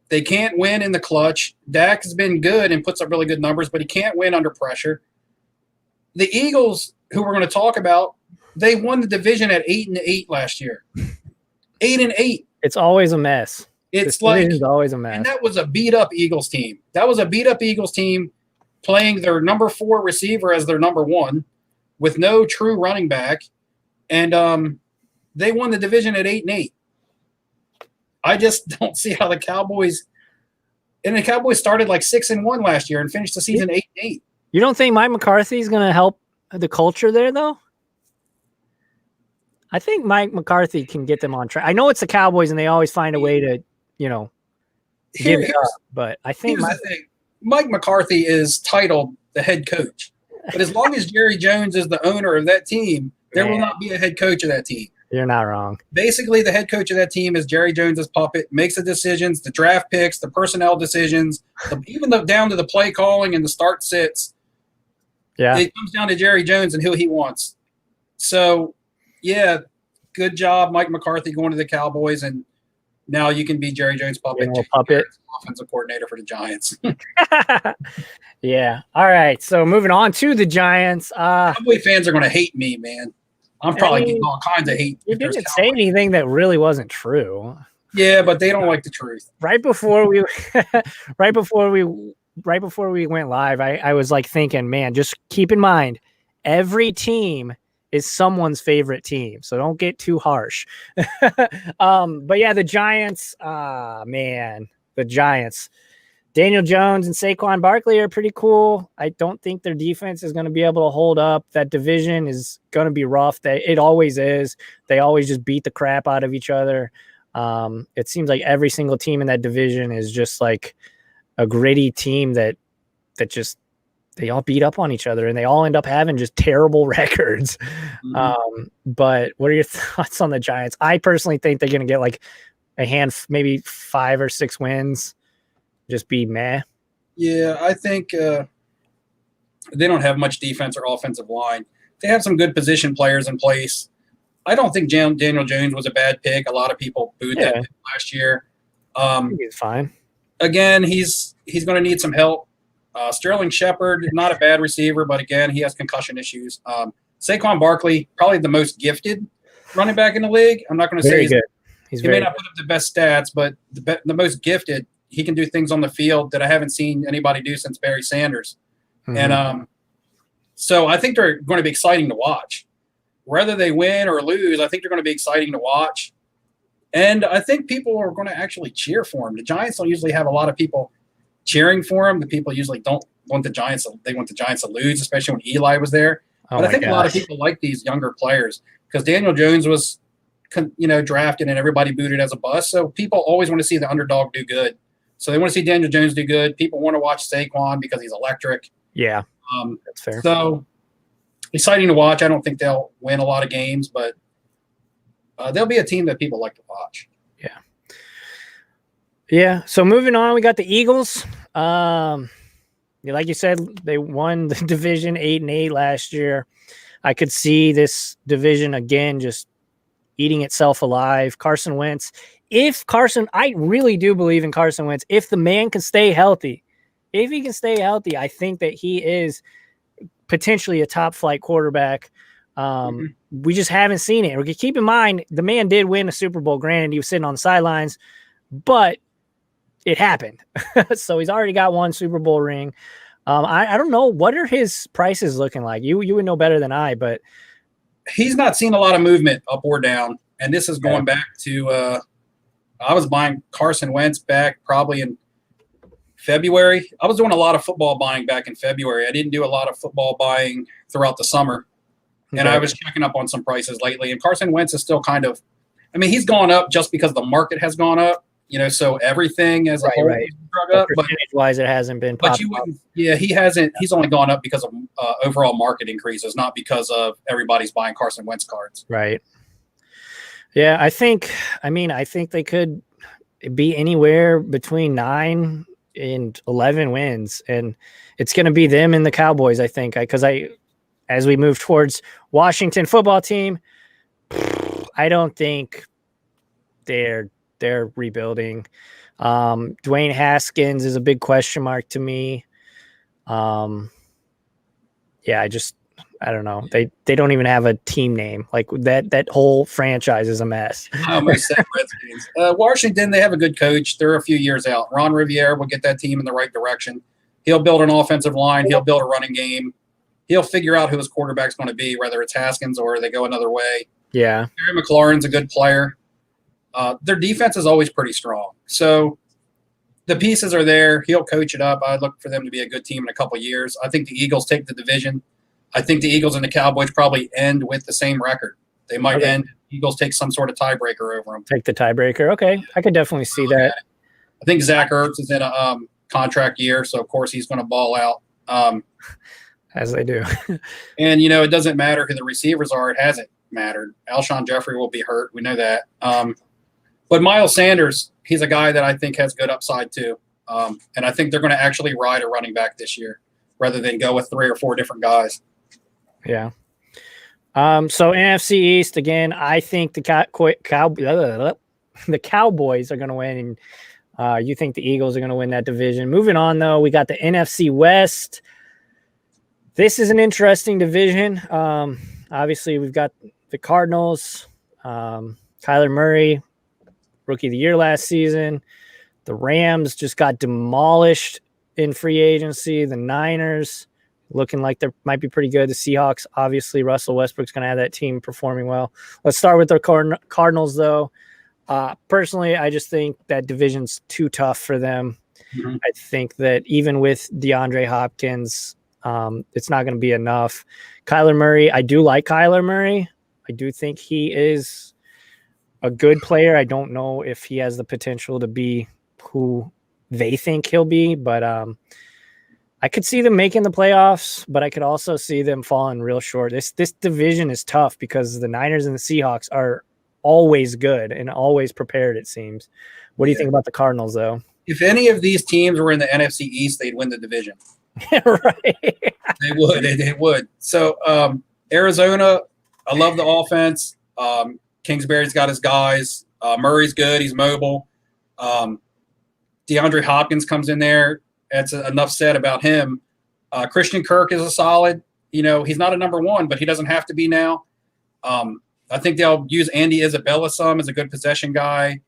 They can't win in the clutch. Dak has been good and puts up really good numbers, but he can't win under pressure. The Eagles, who we're going to talk about, they won the division at 8-8 last year. 8-8. It's always a mess. It's always a mess. And that was a beat-up Eagles team. That was a beat-up Eagles team playing their number 4 receiver as their number 1 with no true running back. And they won the division at 8-8. I just don't see how the Cowboys – and the Cowboys started like 6-1 last year and finished the season 8-8. You don't think Mike McCarthy is going to help the culture there, though? I think Mike McCarthy can get them on track. I know it's the Cowboys, and they always find a way to, give it up. But I think Mike McCarthy is titled the head coach. But as long as Jerry Jones is the owner of that team, there will not be a head coach of that team. You're not wrong. Basically, the head coach of that team is Jerry Jones's puppet, makes the decisions, the draft picks, the personnel decisions, even down to the play calling and the start sits. Yeah, it comes down to Jerry Jones and who he wants. So, yeah, good job, Mike McCarthy, going to the Cowboys, and now you can be Jerry Jones' puppet, offensive coordinator for the Giants. Yeah. All right. So moving on to the Giants. Cowboy fans are going to hate me, man. I'm probably getting all kinds of hate. You didn't say anything that really wasn't true. Yeah, but they don't like the truth. Right before we went live, I was like thinking, man, just keep in mind, every team is someone's favorite team, so don't get too harsh. But yeah, the Giants, the Giants. Daniel Jones and Saquon Barkley are pretty cool. I don't think their defense is going to be able to hold up. That division is going to be rough. It always is. They always just beat the crap out of each other. It seems like every single team in that division is just like a gritty team that just they all beat up on each other and they all end up having just terrible records. Mm-hmm. But what are your thoughts on the Giants? I personally think they're going to get like maybe 5 or 6 wins. Just be meh. Yeah, I think they don't have much defense or offensive line. They have some good position players in place. I don't think Daniel Jones was a bad pick. A lot of people booed that pick last year. He's fine. Again, he's going to need some help. Sterling Shepard, not a bad receiver, but again, he has concussion issues. Saquon Barkley, probably the most gifted running back in the league. I'm not going to say he may not put up the best stats, but the most gifted. He can do things on the field that I haven't seen anybody do since Barry Sanders. Mm-hmm. And so I think they're going to be exciting to watch. Whether they win or lose, I think they're going to be exciting to watch. And I think people are going to actually cheer for them. The Giants don't usually have a lot of people cheering for them. The people usually don't want the Giants. They want the Giants to lose, especially when Eli was there. But I think a lot of people like these younger players because Daniel Jones was, drafted and everybody booted as a bust. So people always want to see the underdog do good. So they want to see Daniel Jones do good. People want to watch Saquon because he's electric. Yeah, that's fair. So exciting to watch. I don't think they'll win a lot of games, but they'll be a team that people like to watch. Yeah. So moving on, we got the Eagles. like you said, they won the division 8-8 last year. I could see this division again just eating itself alive. Carson Wentz, I really do believe in Carson Wentz. If the man can stay healthy, I think that he is potentially a top flight quarterback. We just haven't seen it. Keep in mind, the man did win a Super Bowl. Granted, he was sitting on the sidelines, but it happened. So he's already got one Super Bowl ring. I don't know. What are his prices looking like? You would know better than I, but he's not seen a lot of movement up or down. And this is going back to I was buying Carson Wentz back probably in February. I was doing a lot of football buying back in February. I didn't do a lot of football buying throughout the summer. And I was checking up on some prices lately. And Carson Wentz is still kind of – I mean, he's gone up just because the market has gone up. So everything as a whole is drug up. Percentage-wise, it hasn't been popping up. Yeah, he hasn't. He's only gone up because of overall market increases, not because of everybody's buying Carson Wentz cards. Right. Yeah, I think they could be anywhere between 9 and 11 wins, and it's going to be them and the Cowboys, I think, because as we move towards Washington football team, I don't think they're rebuilding. Dwayne Haskins is a big question mark to me. I don't know. They don't even have a team name. Like that whole franchise is a mess. I almost said Redskins. Washington, they have a good coach. They're a few years out. Ron Rivera will get that team in the right direction. He'll build an offensive line. He'll build a running game. He'll figure out who his quarterback's going to be, whether it's Haskins or they go another way. Yeah. Terry McLaurin's a good player. Their defense is always pretty strong. So the pieces are there. He'll coach it up. I look for them to be a good team in a couple of years. I think the Eagles take the division. I think the Eagles and the Cowboys probably end with the same record. They might end. Eagles take some sort of tiebreaker over them. Take the tiebreaker. Okay. I could definitely see that. I think Zach Ertz is in a contract year, so of course he's going to ball out. As they do. And, it doesn't matter who the receivers are. It hasn't mattered. Alshon Jeffrey will be hurt. We know that. But Miles Sanders, he's a guy that I think has good upside too. And I think they're going to actually ride a running back this year rather than go with 3 or 4 different guys. Yeah. So NFC East, again, I think the Cowboys are going to win. And you think the Eagles are going to win that division. Moving on, though, we got the NFC West. This is an interesting division. Obviously, we've got the Cardinals, Kyler Murray, Rookie of the Year last season. The Rams just got demolished in free agency. The Niners looking like they might be pretty good. The Seahawks, obviously, Russell Westbrook's going to have that team performing well. Let's start with the Cardinals, though. Personally, I just think that division's too tough for them. Mm-hmm. I think that even with DeAndre Hopkins, it's not going to be enough. Kyler Murray, I do like Kyler Murray. I do think he is a good player. I don't know if he has the potential to be who they think he'll be, but I could see them making the playoffs, but I could also see them falling real short. This division is tough because the Niners and the Seahawks are always good and always prepared, it seems. What do you think about the Cardinals, though? If any of these teams were in the NFC East, they'd win the division. Right. They would. So Arizona, I love the offense. Kingsbury's got his guys. Murray's good. He's mobile. DeAndre Hopkins comes in there. That's enough said about him. Christian Kirk is a solid. He's not a number 1, but he doesn't have to be now. I think they'll use Andy Isabella some as a good possession guy.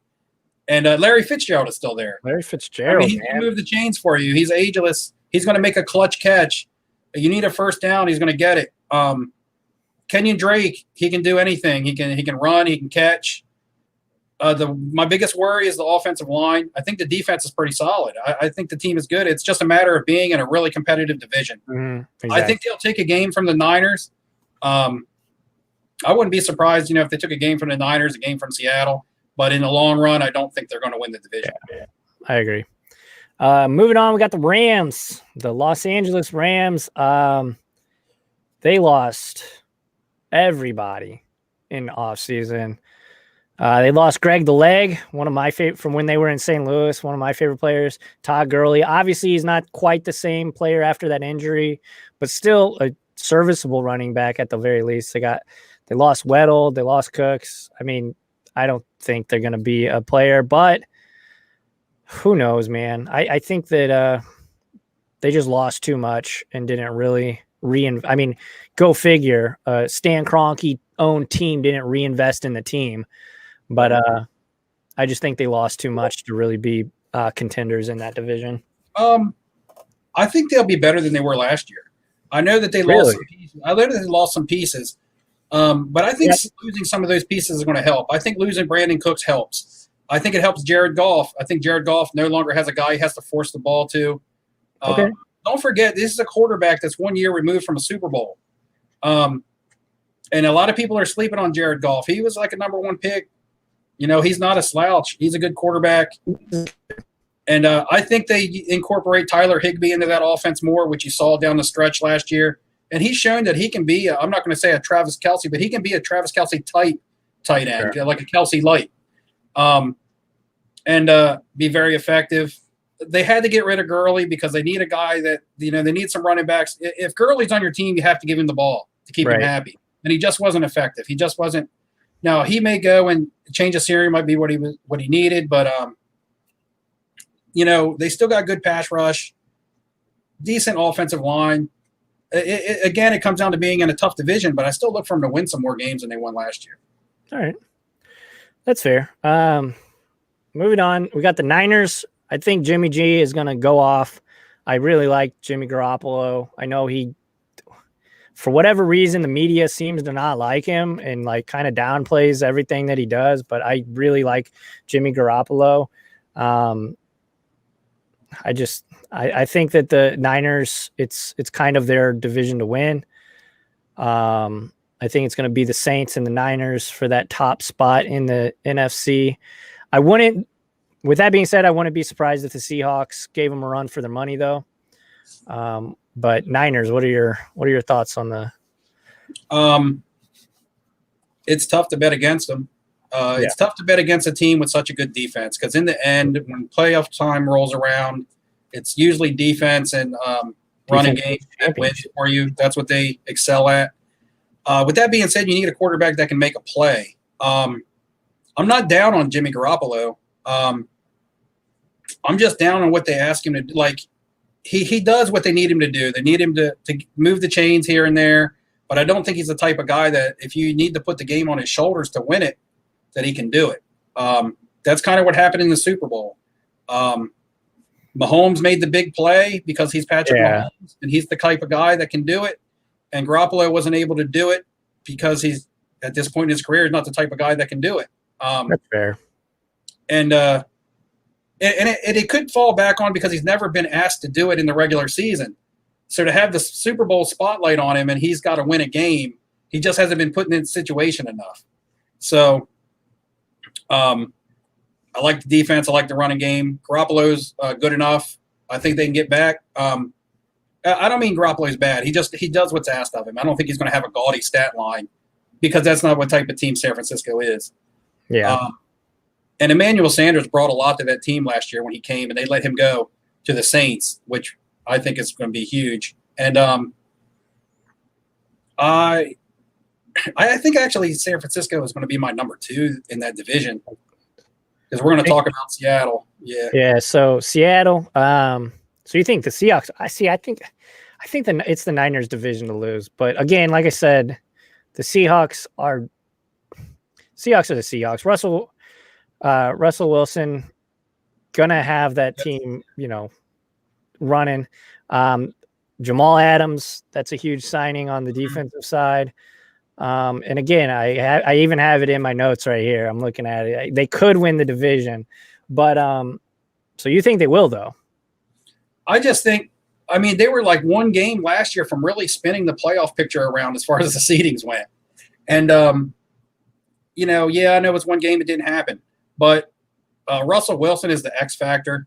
And Larry Fitzgerald is still there. Larry Fitzgerald, he can move the chains for you. He's ageless. He's going to make a clutch catch. You need a first down, he's going to get it. Kenyon Drake, he can do anything. He can run, he can catch. My biggest worry is the offensive line. I think the defense is pretty solid. I think the team is good. It's just a matter of being in a really competitive division. Exactly. I think they'll take a game from the Niners. I wouldn't be surprised, if they took a game from the Niners, a game from Seattle. But in the long run, I don't think they're going to win the division. Yeah, I agree. Moving on, we got the Rams, the Los Angeles Rams. They lost everybody in the offseason. They lost Greg the Leg, one of my favorite from when they were in St. Louis, one of my favorite players. Todd Gurley. Obviously, he's not quite the same player after that injury, but still a serviceable running back at the very least. They lost Weddle, they lost Cooks. I mean, I don't think they're going to be a player, but who knows, man? I think that they just lost too much and didn't really I mean, go figure. Stan Kroenke owned team didn't reinvest in the team, but I just think they lost too much to really be contenders in that division. I think they'll be better than they were last year. I know that they lost some pieces. I know that they lost some pieces, but I think losing some of those pieces is going to help. I think losing Brandon Cooks helps. I think it helps Jared Goff. I think Jared Goff no longer has a guy he has to force the ball to. Okay. Don't forget, this is a quarterback that's 1 year removed from a Super Bowl. And a lot of people are sleeping on Jared Goff. He was like a number 1 pick. You know, he's not a slouch. He's a good quarterback. And I think they incorporate Tyler Higbee into that offense more, which you saw down the stretch last year. And he's shown that he can be, I'm not going to say a Travis Kelce, but he can be a Travis Kelce type tight end, like a Kelce light. And be very effective. They had to get rid of Gurley because they need a guy that, you know, they need some running backs. If Gurley's on your team, you have to give him the ball to keep him happy. And he just wasn't effective. He just wasn't. Now, he may go and change of scenery might be what he needed, but, you know, they still got good pass rush, decent offensive line. Again, it comes down to being in a tough division, but I still look for them to win some more games than they won last year. All right. That's fair. Moving on, we got the Niners. I think Jimmy G is going to go off. I really like Jimmy Garoppolo. I know for whatever reason, the media seems to not like him and like kind of downplays everything that he does, but I really like Jimmy Garoppolo. I think that the Niners, it's kind of their division to win. I think it's going to be the Saints and the Niners for that top spot in the NFC. With that being said, I wouldn't be surprised if the Seahawks gave them a run for their money, though. But Niners, what are your thoughts on the? It's tough to bet against them. It's tough to bet against a team with such a good defense because in the end, when playoff time rolls around, it's usually defense and running game that wins for you. That's what they excel at. With that being said, you need a quarterback that can make a play. I'm not down on Jimmy Garoppolo. I'm just down on what they ask him to do. Like, he does what they need him to do. They need him to move the chains here and there, but I don't think he's the type of guy that if you need to put the game on his shoulders to win it, that he can do it. That's kind of what happened in the Super Bowl. Mahomes made the big play because he's Patrick Mahomes, and he's the type of guy that can do it. And Garoppolo wasn't able to do it because he's, at this point in his career, is not the type of guy that can do it. That's fair. And it could fall back on because he's never been asked to do it in the regular season. So to have the Super Bowl spotlight on him and he's got to win a game, he just hasn't been put in that situation enough. So I like the defense. I like the running game. Garoppolo's good enough. I think they can get back. I don't mean Garoppolo's bad. He does what's asked of him. I don't think he's going to have a gaudy stat line because that's not what type of team San Francisco is. Yeah. And Emmanuel Sanders brought a lot to that team last year when he came, and they let him go to the Saints, which I think is going to be huge. And I think actually San Francisco is going to be my number 2 in that division because we're going to talk about Seattle. Yeah. Yeah. So Seattle. So you think the Seahawks? I think it's the Niners' division to lose. But again, like I said, the Seahawks are the Seahawks. Russell Wilson gonna have that team, you know, running. Jamal Adams, that's a huge signing on the defensive side. And again, I even have it in my notes right here. I'm looking at it. They could win the division, but so you think they will, though? I just think, I mean, they were like one game last year from really spinning the playoff picture around as far as the seedings went. And, you know, I know it's one game, it didn't happen. But Russell Wilson is the X factor.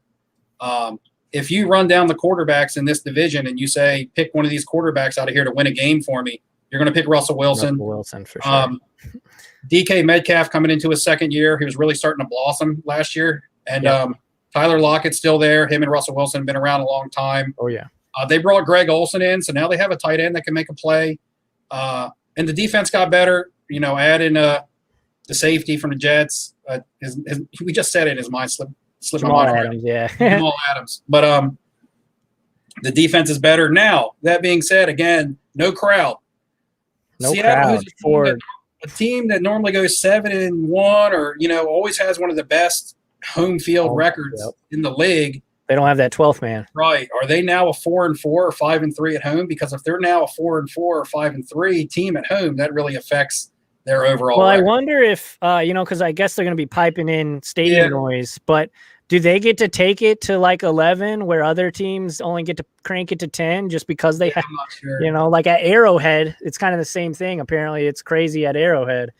If you run down the quarterbacks in this division and you say, pick one of these quarterbacks out of here to win a game for me, you're going to pick Russell Wilson. Russell Wilson, for sure. DK Metcalf coming into his second year. He was really starting to blossom last year. And Tyler Lockett's still there. Him and Russell Wilson have been around a long time. Oh, yeah. They brought Greg Olsen in, so now they have a tight end that can make a play. And the defense got better. Add in the safety from the Jets. We just said it. His mind slipped Jamal my mind. Adams, yeah. Jamal Adams. But the defense is better. Now, that being said, again, no crowd. No Seattle, crowd. a team that normally goes 7-1 or, always has one of the best home field records in the league. They don't have that 12th man. Right. Are they now a 4-4 or 5-3 at home? Because if they're now a 4-4 or 5-3 team at home, that really affects their overall record. I wonder if, because I guess they're going to be piping in stadium noise, but do they get to take it to like 11 where other teams only get to crank it to 10 just because they have, I'm not sure. Like at Arrowhead, it's kind of the same thing. Apparently it's crazy at Arrowhead.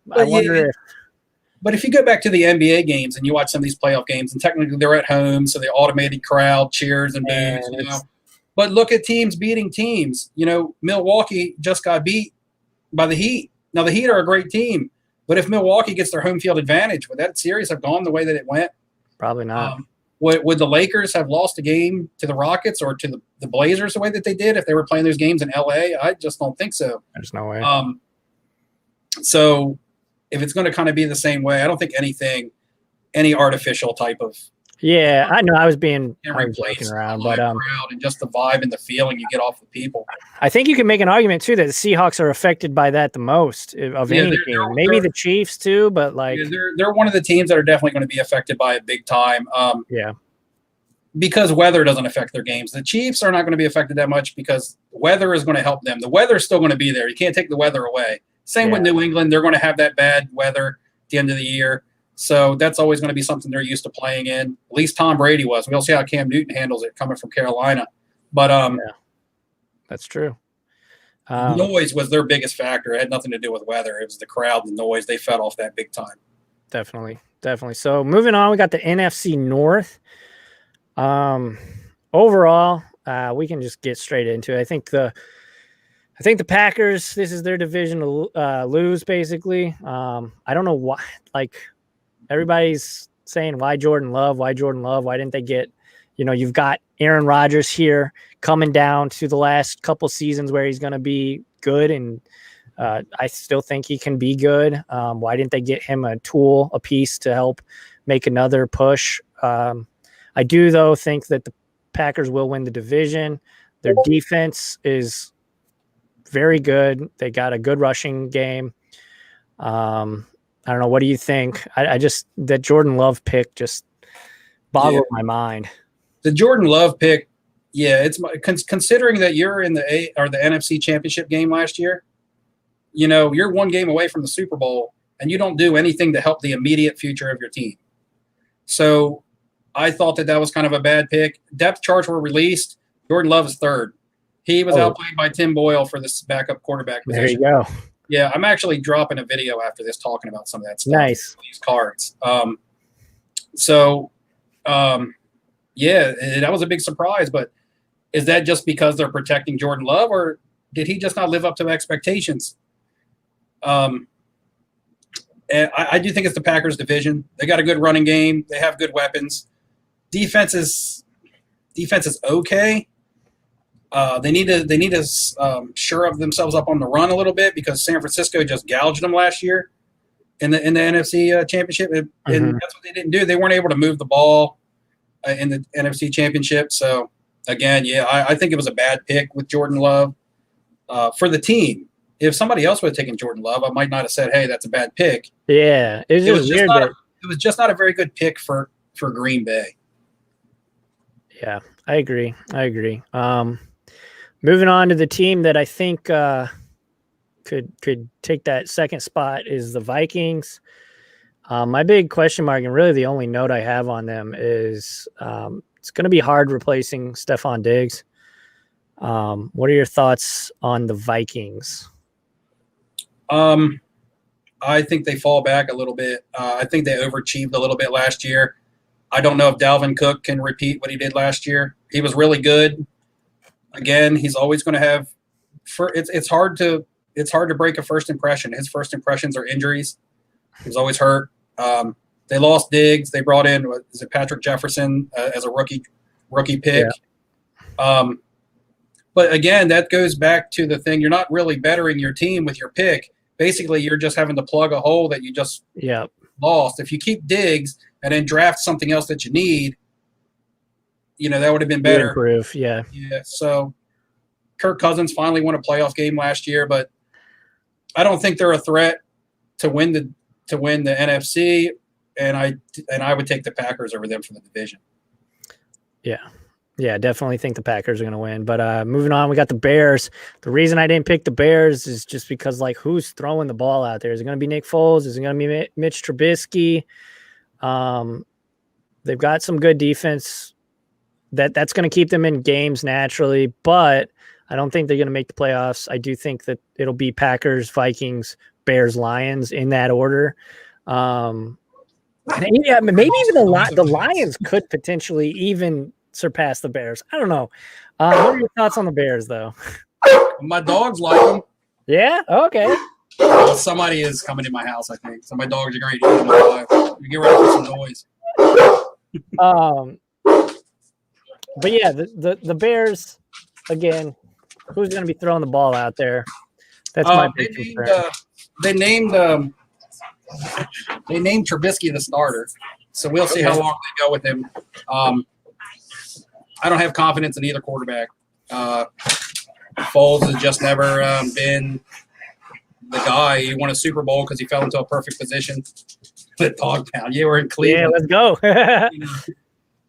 But I wonder if. But if you go back to the NBA games and you watch some of these playoff games, and technically they're at home, so the automated crowd cheers and boos, But look at teams beating teams. Milwaukee just got beat by the Heat. Now, the Heat are a great team, but if Milwaukee gets their home field advantage, would that series have gone the way that it went? Probably not. Would the Lakers have lost a game to the Rockets or to the Blazers the way that they did if they were playing those games in L.A.? I just don't think so. There's no way. So if it's going to kind of be the same way, I don't think any artificial type of I know I was joking around, but crowd and just the vibe and the feeling you get off the people. I think you can make an argument too that the Seahawks are affected by that the most of any team. Maybe the Chiefs too, but they're one of the teams that are definitely going to be affected by it big time. Because weather doesn't affect their games. The Chiefs are not going to be affected that much because weather is going to help them. The weather is still going to be there. You can't take the weather away. Same with New England. They're going to have that bad weather at the end of the year. So that's always going to be something they're used to playing in. At least Tom Brady was. We'll see how Cam Newton handles it coming from Carolina. But that's true. Noise was their biggest factor. It had nothing to do with weather. It was the crowd, the noise. They fed off that big time. Definitely. So moving on, we got the NFC North. Overall, we can just get straight into it. I think the Packers, this is their division to lose, basically. I don't know why. Everybody's saying, why Jordan Love? Why didn't they get, you've got Aaron Rodgers here coming down to the last couple seasons where he's going to be good. And I still think he can be good. Why didn't they get him a piece to help make another push? I do, though, think that the Packers will win the division. Their defense is very good. They got a good rushing game. I don't know. What do you think? I just that Jordan Love pick just boggled my mind. The Jordan Love pick, it's considering that you're in the NFC Championship game last year. You're one game away from the Super Bowl, and you don't do anything to help the immediate future of your team. So I thought that was kind of a bad pick. Depth charts were released. Jordan Love is third. He was outplayed by Tim Boyle for this backup quarterback position. There you go. Yeah, I'm actually dropping a video after this talking about some of that stuff. Nice. These cards. That was a big surprise. But is that just because they're protecting Jordan Love, or did he just not live up to expectations? And I do think it's the Packers division. They got a good running game. They have good weapons. Defense is okay. They need to shore up themselves up on the run a little bit because San Francisco just gouged them last year in the NFC Championship, and that's what they didn't do. They weren't able to move the ball in the NFC Championship. So again, I think it was a bad pick with Jordan Love for the team. If somebody else would have taken Jordan Love, I might not have said, "Hey, that's a bad pick." Yeah, it was weird. It was just not a very good pick for Green Bay. Yeah, I agree. Moving on to the team that I think could take that second spot is the Vikings. My big question mark, and really the only note I have on them is it's going to be hard replacing Stephon Diggs. What are your thoughts on the Vikings? I think they fall back a little bit. I think they overachieved a little bit last year. I don't know if Dalvin Cook can repeat what he did last year. He was really good. Again, he's always going to have – it's hard to it's hard to break a first impression. His first impressions are injuries. He was always hurt. They lost Diggs. They brought in, is it Patrick Jefferson as a rookie pick. Yeah. But again, that goes back to the thing. You're not really bettering your team with your pick. Basically, you're just having to plug a hole that you just lost. If you keep Diggs and then draft something else that you need, that would have been better. Improve, yeah. So Kirk Cousins finally won a playoff game last year, but I don't think they're a threat to win the NFC. And I would take the Packers over them for the division. Yeah, definitely think the Packers are going to win. But moving on, we got the Bears. The reason I didn't pick the Bears is just because, who's throwing the ball out there? Is it going to be Nick Foles? Is it going to be Mitch Trubisky? They've got some good defense. That's going to keep them in games naturally, but I don't think they're going to make the playoffs. I do think that it'll be Packers, Vikings, Bears, Lions in that order. Maybe even the Lions could potentially even surpass the Bears. I don't know. What are your thoughts on the Bears, though? My dogs like them. Yeah? Okay. Somebody is coming in my house, I think. So my dogs are great. We get ready for some noise. But yeah, the Bears, again, who's going to be throwing the ball out there? That's my big concern. They named Trubisky the starter, so we'll see how long they go with him. I don't have confidence in either quarterback. Foles has just never been the guy. He won a Super Bowl because he fell into a perfect position. The dog pound. Yeah, we're in Cleveland. Yeah, let's go.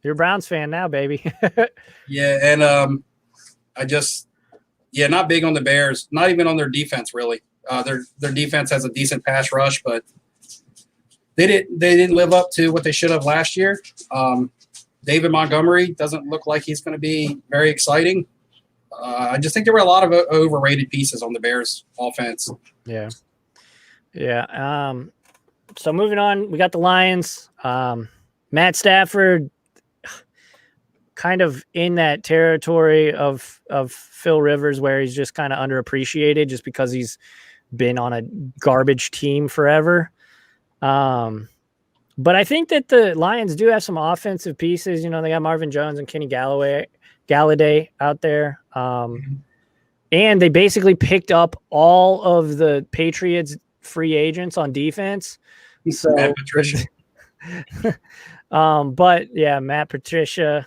You're a Browns fan now, baby. Yeah, and not big on the Bears. Not even on their defense, really. Their defense has a decent pass rush, but they didn't live up to what they should have last year. David Montgomery doesn't look like he's going to be very exciting. I just think there were a lot of overrated pieces on the Bears offense. Yeah. So moving on, we got the Lions. Matt Stafford, kind of in that territory of Phil Rivers, where he's just kind of underappreciated just because he's been on a garbage team forever. But I think that the Lions do have some offensive pieces. They got Marvin Jones and Kenny Galladay out there. And they basically picked up all of the Patriots free agents on defense. So Matt Patricia. But yeah, Matt Patricia,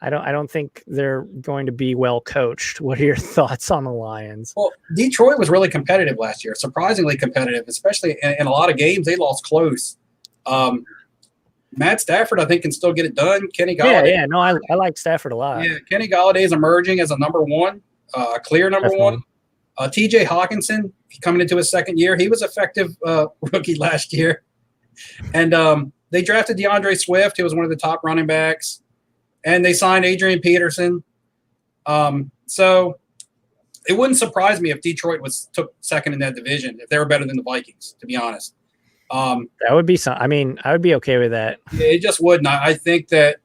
I don't think they're going to be well coached. What are your thoughts on the Lions? Well, Detroit was really competitive last year, surprisingly competitive, especially in a lot of games they lost close. Matt Stafford, I think, can still get it done. Kenny Galladay. Yeah, no, I like Stafford a lot. Yeah, Kenny Galladay is emerging as a number one, clear number one. TJ Hawkinson, coming into his second year, he was effective rookie last year. And they drafted DeAndre Swift, who was one of the top running backs. And they signed Adrian Peterson. So it wouldn't surprise me if Detroit took second in that division, if they were better than the Vikings, to be honest. That would be I would be okay with that. Yeah, it just wouldn't. I think that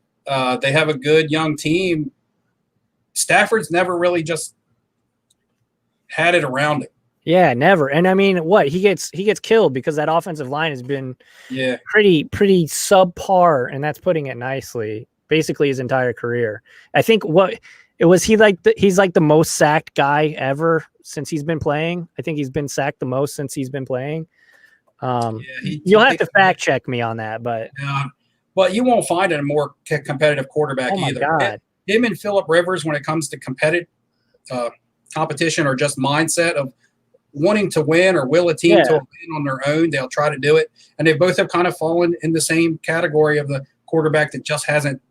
they have a good young team. Stafford's never really just had it around him. Yeah, never. And I mean, he gets killed because that offensive line has been pretty subpar, and that's putting it nicely. Basically his entire career. I think he's like the most sacked guy ever since he's been playing. I think he's been sacked the most since he's been playing. You'll have to fact check me on that, but you won't find a more competitive quarterback either. God. Him and Phillip Rivers, when it comes to competitive competition or just mindset of wanting to win or will a team to win on their own, they'll try to do it. And they both have kind of fallen in the same category of the quarterback that just hasn't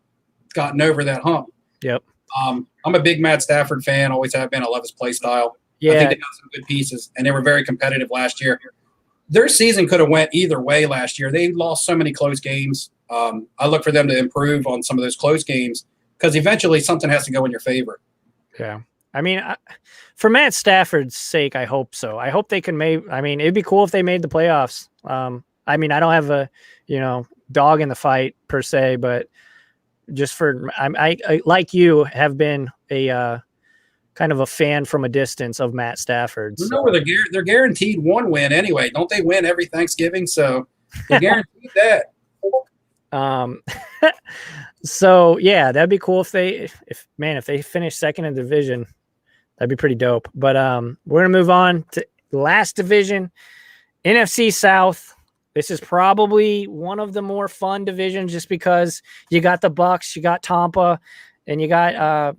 gotten over that hump. Yep. I'm a big Matt Stafford fan, always have been. I love his play style. Yeah. I think they got some good pieces, and they were very competitive last year. Their season could have went either way last year. They lost so many close games. I look for them to improve on some of those close games because eventually something has to go in your favor. Yeah. I mean, for Matt Stafford's sake, I hope so. I hope they can it'd be cool if they made the playoffs. I don't have a, dog in the fight per se, but just I like you have been a kind of a fan from a distance of Matt Stafford. So. Remember, they're guaranteed one win anyway. Don't they win every Thanksgiving? So they're guaranteed that. So yeah, that'd be cool if they finish second in the division. That'd be pretty dope. But we're gonna move on to the last division, NFC South. This is probably one of the more fun divisions just because you got the Bucs, you got Tampa, and you got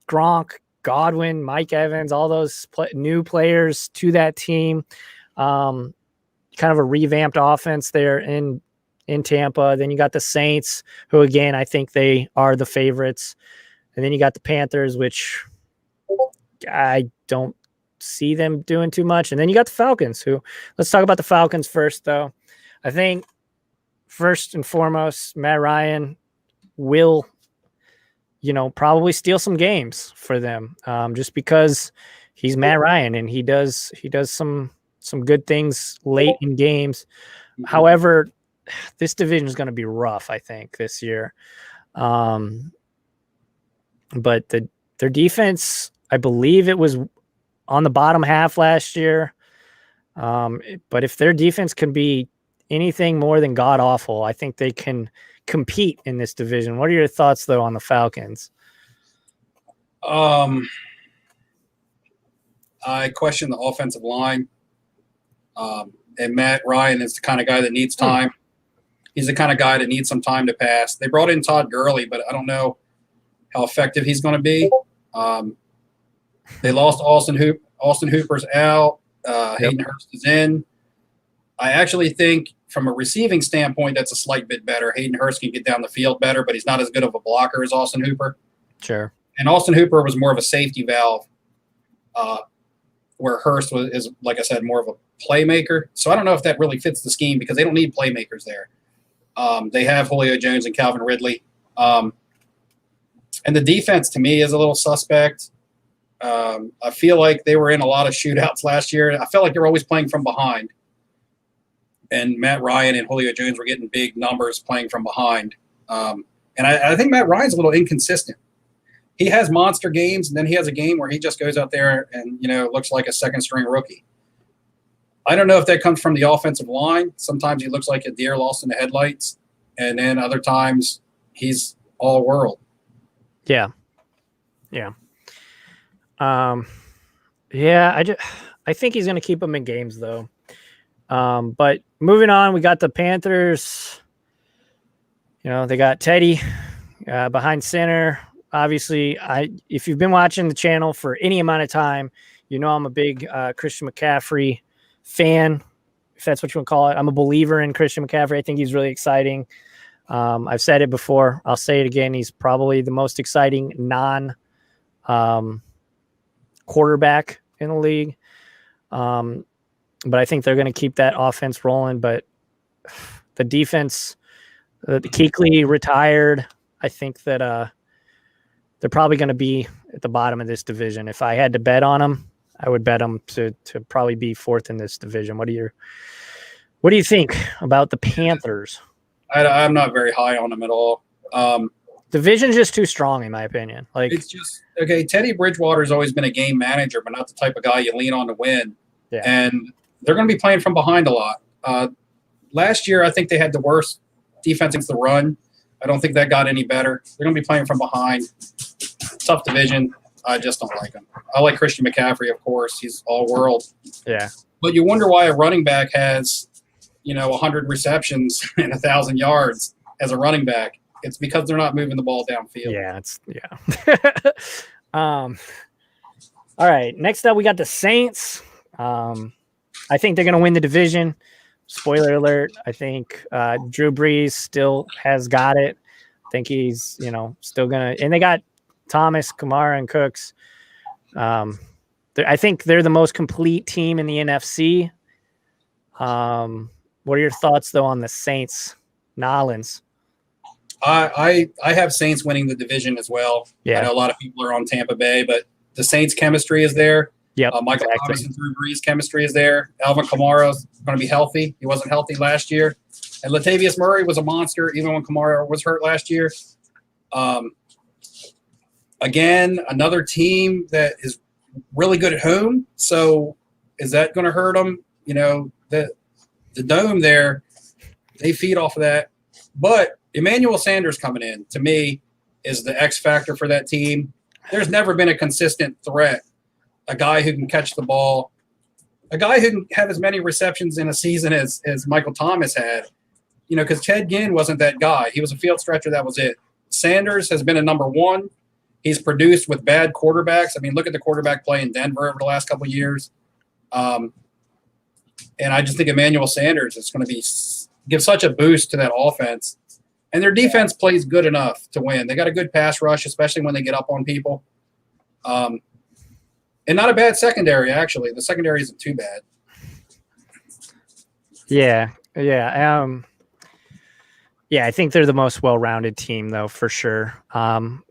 Gronk, Godwin, Mike Evans, all those new players to that team. Kind of a revamped offense there in Tampa. Then you got the Saints, who again I think they are the favorites, and then you got the Panthers, which I don't see them doing too much, and then you got the Falcons. Let's talk about the Falcons first, though. I think first and foremost, Matt Ryan will, probably steal some games for them, just because he's Matt Ryan and he does some good things late in games. However, this division is going to be rough, I think, this year. But their defense, I believe it was on the bottom half last year. But if their defense can be anything more than god awful, I think they can compete in this division. What are your thoughts, though, on the Falcons? I question the offensive line. And Matt Ryan is the kind of guy that needs time. He's the kind of guy that needs some time to pass. They brought in Todd Gurley, but I don't know how effective he's going to be. They lost Austin Hooper's out. Hayden Hurst is in. I actually think from a receiving standpoint, that's a slight bit better. Hayden Hurst can get down the field better, but he's not as good of a blocker as Austin Hooper. Sure. And Austin Hooper was more of a safety valve, where Hurst is, like I said, more of a playmaker. So I don't know if that really fits the scheme because they don't need playmakers there. They have Julio Jones and Calvin Ridley. And the defense, to me, is a little suspect. I feel like they were in a lot of shootouts last year. I felt like they were always playing from behind. And Matt Ryan and Julio Jones were getting big numbers playing from behind. And I think Matt Ryan's a little inconsistent. He has monster games, and then he has a game where he just goes out there and, looks like a second-string rookie. I don't know if that comes from the offensive line. Sometimes he looks like a deer lost in the headlights, and then other times he's all world. Yeah. I think he's going to keep them in games, though. But moving on, we got the Panthers. They got Teddy behind center. Obviously, if you've been watching the channel for any amount of time, I'm a big Christian McCaffrey fan, if that's what you want to call it. I'm a believer in Christian McCaffrey. I think he's really exciting. I've said it before. I'll say it again. He's probably the most exciting quarterback in the league. But I think they're going to keep that offense rolling. But the defense, the Kuechly retired. I think that they're probably going to be at the bottom of this division. If I had to bet on them, I would bet them to probably be fourth in this division. What do you think about the Panthers? I'm not very high on them at all. Division's just too strong, in my opinion. It's just okay. Teddy Bridgewater's always been a game manager, but not the type of guy you lean on to win. Yeah. And they're going to be playing from behind a lot. Last year, I think they had the worst defense against the run. I don't think that got any better. They're going to be playing from behind. Tough division. I just don't like him. I like Christian McCaffrey, of course. He's all world. Yeah. But you wonder why a running back has, 100 receptions and 1,000 yards as a running back. It's because they're not moving the ball downfield. All right. Next up, we got the Saints. I think they're going to win the division. Spoiler alert. I think Drew Brees still has got it. I think he's, still going to – and they got Thomas, Kamara, and Cooks. I think they're the most complete team in the NFC. What are your thoughts, though, on the Saints? Nolans. I have Saints winning the division as well. Yeah. I know a lot of people are on Tampa Bay, but the Saints chemistry is there. Yep, Michael Thomas and Drew Brees chemistry is there. Alvin Kamara is going to be healthy. He wasn't healthy last year. And Latavius Murray was a monster even when Kamara was hurt last year. again, another team that is really good at home. So is that going to hurt them? You know, the Dome there, they feed off of that. But Emmanuel Sanders coming in, to me, is the X factor for that team. There's never been a consistent threat, a guy who can catch the ball, a guy who can have as many receptions in a season as Michael Thomas had. You know, because Ted Ginn wasn't that guy. He was a field stretcher. That was it. Sanders has been a number one. He's produced with bad quarterbacks. I mean, look at the quarterback play in Denver over the last couple of years. And I just think Emmanuel Sanders is going to give such a boost to that offense. And their defense plays good enough to win. They got a good pass rush, especially when they get up on people. And not a bad secondary, actually. The secondary isn't too bad. Yeah. Yeah, I think they're the most well-rounded team, though, for sure.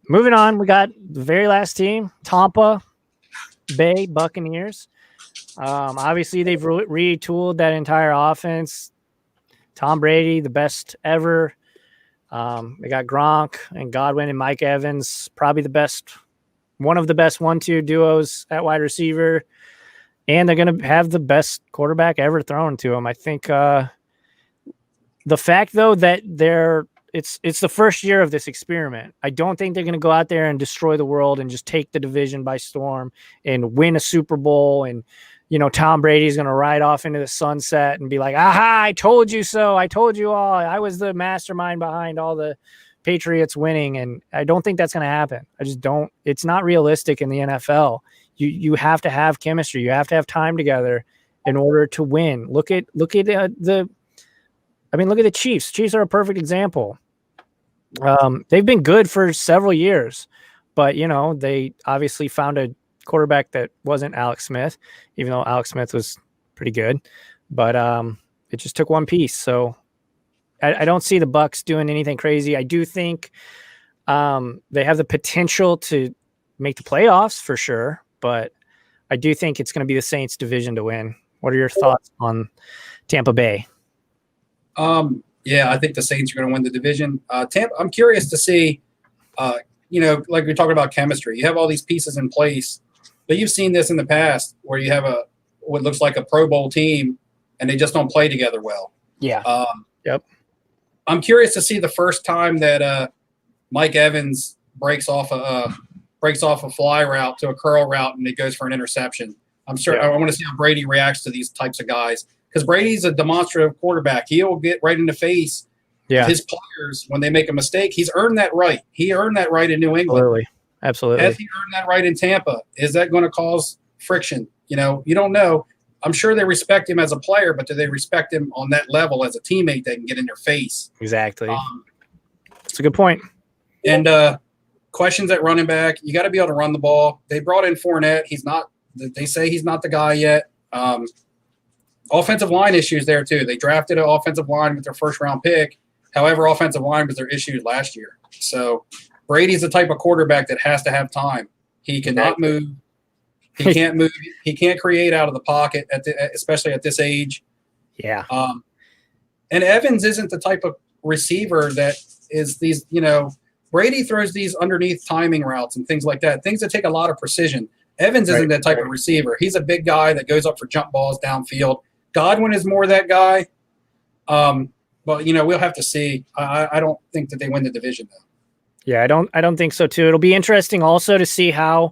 Moving on, we got the very last team, Tampa Bay Buccaneers. Obviously, they've retooled that entire offense. Tom Brady, the best ever. They got Gronk and Godwin and Mike Evans, probably one of the best 1-2 duos at wide receiver. And they're going to have the best quarterback ever thrown to them. I think the fact, though, that it's the first year of this experiment. I don't think they're going to go out there and destroy the world and just take the division by storm and win a Super Bowl. And, you know, Tom Brady's going to ride off into the sunset and be like, aha, I told you so. I told you all. I was the mastermind behind all the Patriots winning. And I don't think that's going to happen. I just don't. It's not realistic in the NFL. You have to have chemistry. You have to have time together in order to win. Look at the Chiefs. Chiefs are a perfect example. They've been good for several years, but, you know, they obviously found a quarterback that wasn't Alex Smith, even though Alex Smith was pretty good. But it just took one piece. So I don't see the Bucs doing anything crazy. I do think they have the potential to make the playoffs for sure, but I do think it's going to be the Saints division to win. What are your thoughts on Tampa Bay? Yeah, I think the Saints are going to win the division. Tampa, I'm curious to see, you know, like we're talking about chemistry. You have all these pieces in place, but you've seen this in the past where you have what looks like a Pro Bowl team, and they just don't play together well. Yeah. Yep. I'm curious to see the first time that Mike Evans breaks off a fly route to a curl route and it goes for an interception. I'm sure I want to see how Brady reacts to these types of guys. Because Brady's a demonstrative quarterback. He'll get right in the face of his players when they make a mistake. He's earned that right. He earned that right in New England. Absolutely. Has he earned that right in Tampa? Is that going to cause friction? You know, you don't know. I'm sure they respect him as a player, but do they respect him on that level as a teammate that can get in their face? Exactly. That's a good point. And questions at running back. You got to be able to run the ball. They brought in Fournette. They say he's not the guy yet. Offensive line issues there, too. They drafted an offensive line with their first-round pick. However, offensive line was their issue last year. So Brady's the type of quarterback that has to have time. He cannot move. He can't move. He can't create out of the pocket, especially at this age. Yeah. And Evans isn't the type of receiver that is these, you know, Brady throws these underneath timing routes and things like that, things that take a lot of precision. Evans isn't that type of receiver. He's a big guy that goes up for jump balls downfield. Godwin is more that guy. But, you know, we'll have to see. I don't think that they win the division, though. Yeah, I don't think so, too. It'll be interesting also to see how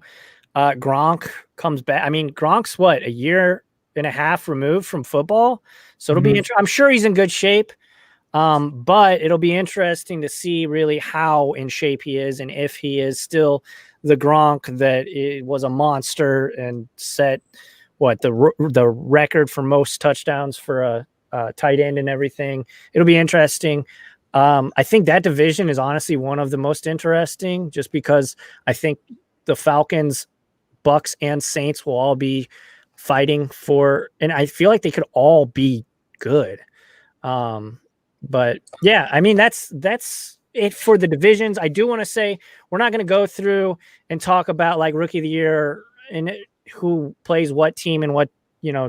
Gronk comes back. I mean, Gronk's, a year and a half removed from football? So it'll be interesting. I'm sure he's in good shape. But it'll be interesting to see really how in shape he is and if he is still the Gronk that it was a monster and set the record for most touchdowns for a tight end and everything. It'll be interesting. I think that division is honestly one of the most interesting just because I think the Falcons, Bucks, and Saints will all be fighting for, and I feel like they could all be good. But yeah, I mean, that's it for the divisions. I do want to say we're not going to go through and talk about like rookie of the year and who plays what team and what,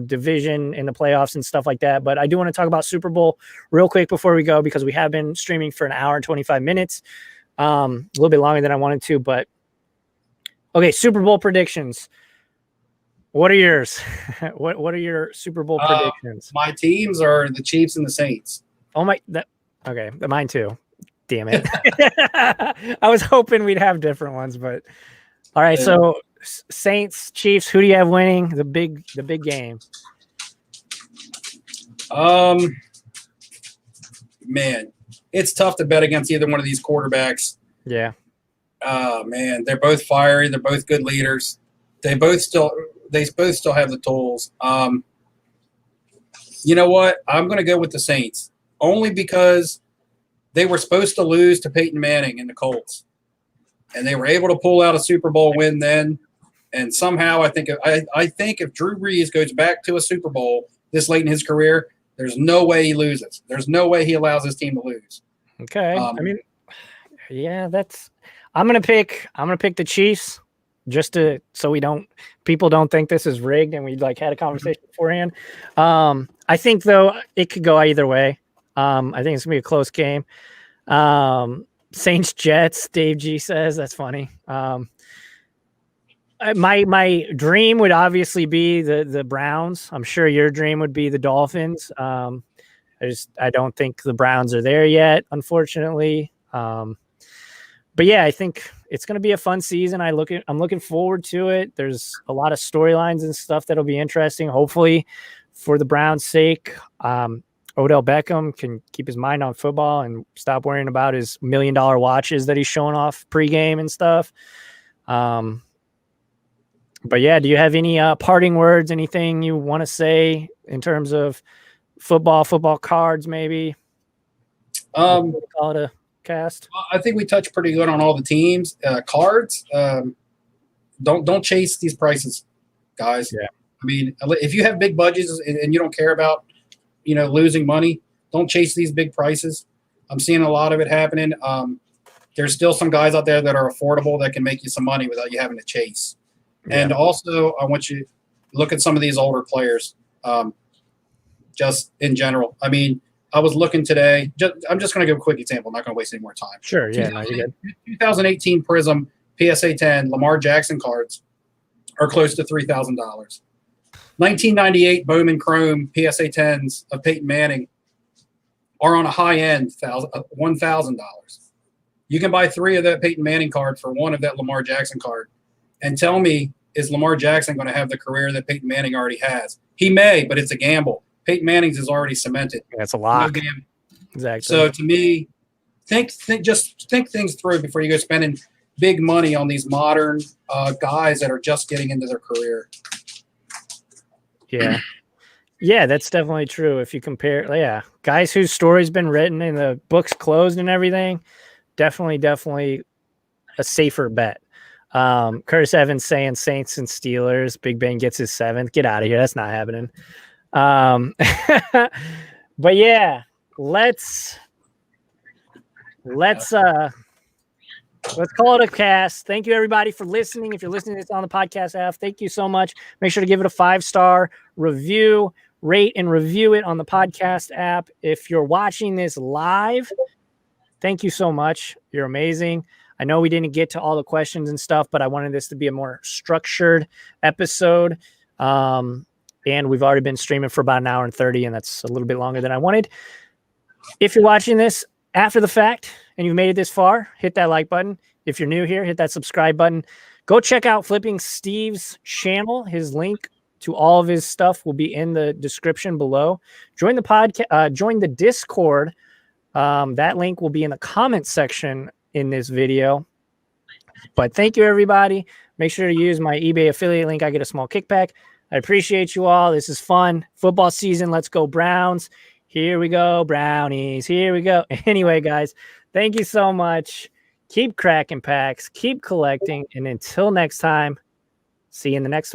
division in the playoffs and stuff like that. But I do want to talk about Super Bowl real quick before we go, because we have been streaming for an hour and 25 minutes, a little bit longer than I wanted to, but Okay, Super Bowl predictions. What are yours? What are your Super Bowl predictions? My teams are the Chiefs and the Saints. Oh my, okay, mine too. Damn it. I was hoping we'd have different ones, but all right. So Saints, Chiefs, who do you have winning the big game? Man, it's tough to bet against either one of these quarterbacks. Yeah. Man, they're both fiery. They're both good leaders. They both still have the tools. You know what? I'm going to go with the Saints only because they were supposed to lose to Peyton Manning and the Colts, and they were able to pull out a Super Bowl win then. And somehow, I think if Drew Brees goes back to a Super Bowl this late in his career, there's no way he loses. There's no way he allows his team to lose. Okay. I mean, yeah, I'm gonna pick the Chiefs just so people don't think this is rigged and we had a conversation beforehand. I think though it could go either way. I think it's gonna be a close game. Saints Jets, Dave G says. That's funny. My dream would obviously be the Browns. I'm sure your dream would be the Dolphins. I don't think the Browns are there yet, unfortunately. But yeah, I think it's going to be a fun season. I'm looking forward to it. There's a lot of storylines and stuff that'll be interesting. Hopefully, for the Browns' sake, Odell Beckham can keep his mind on football and stop worrying about his $1 million watches that he's showing off pregame and stuff. But yeah, do you have any parting words, anything you want to say in terms of football cards, maybe? Call it a cast. I think we touched pretty good on all the teams. Cards, don't chase these prices, guys. Yeah. I mean, if you have big budgets and you don't care about, losing money, don't chase these big prices. I'm seeing a lot of it happening. There's still some guys out there that are affordable that can make you some money without you having to chase. Yeah. And also, I want you to look at some of these older players, just in general. I mean, I was looking today. I'm just going to give a quick example. I'm not going to waste any more time. Sure, yeah. 2018 Prism PSA 10 Lamar Jackson cards are close to $3,000. 1998 Bowman Chrome PSA 10s of Peyton Manning are on a high end $1,000. You can buy 3 of that Peyton Manning card for 1 of that Lamar Jackson card. And tell me, is Lamar Jackson going to have the career that Peyton Manning already has? He may, but it's a gamble. Peyton Manning's is already cemented. That's a lock. No exactly. So to me, think things through before you go spending big money on these modern guys that are just getting into their career. Yeah. Yeah, that's definitely true. If you compare, guys whose story's been written and the book's closed and everything, definitely a safer bet. Curtis Evans saying Saints and Steelers. Big Ben gets his 7th. Get out of here. That's not happening. But yeah, let's call it a cast. Thank you everybody for listening. If you're listening to this on the podcast app, thank you so much. Make sure to give it a 5-star review, rate and review it on the podcast app. If you're watching this live, thank you so much. You're amazing. I know we didn't get to all the questions and stuff, but I wanted this to be a more structured episode. And we've already been streaming for about 1 hour and 30, and that's a little bit longer than I wanted. If you're watching this after the fact and you've made it this far, hit that like button. If you're new here, hit that subscribe button. Go check out Flipping Steve's channel. His link to all of his stuff will be in the description below. Join the podcast. Join the Discord. That link will be in the comment section in this video. But thank you, everybody. Make sure to use my eBay affiliate link. I get a small kickback. I appreciate you all. This is fun. Football season. Let's go Browns. Here we go, Brownies. Here we go. Anyway, guys, thank you so much. Keep cracking packs. Keep collecting. And until next time, see you in the next one.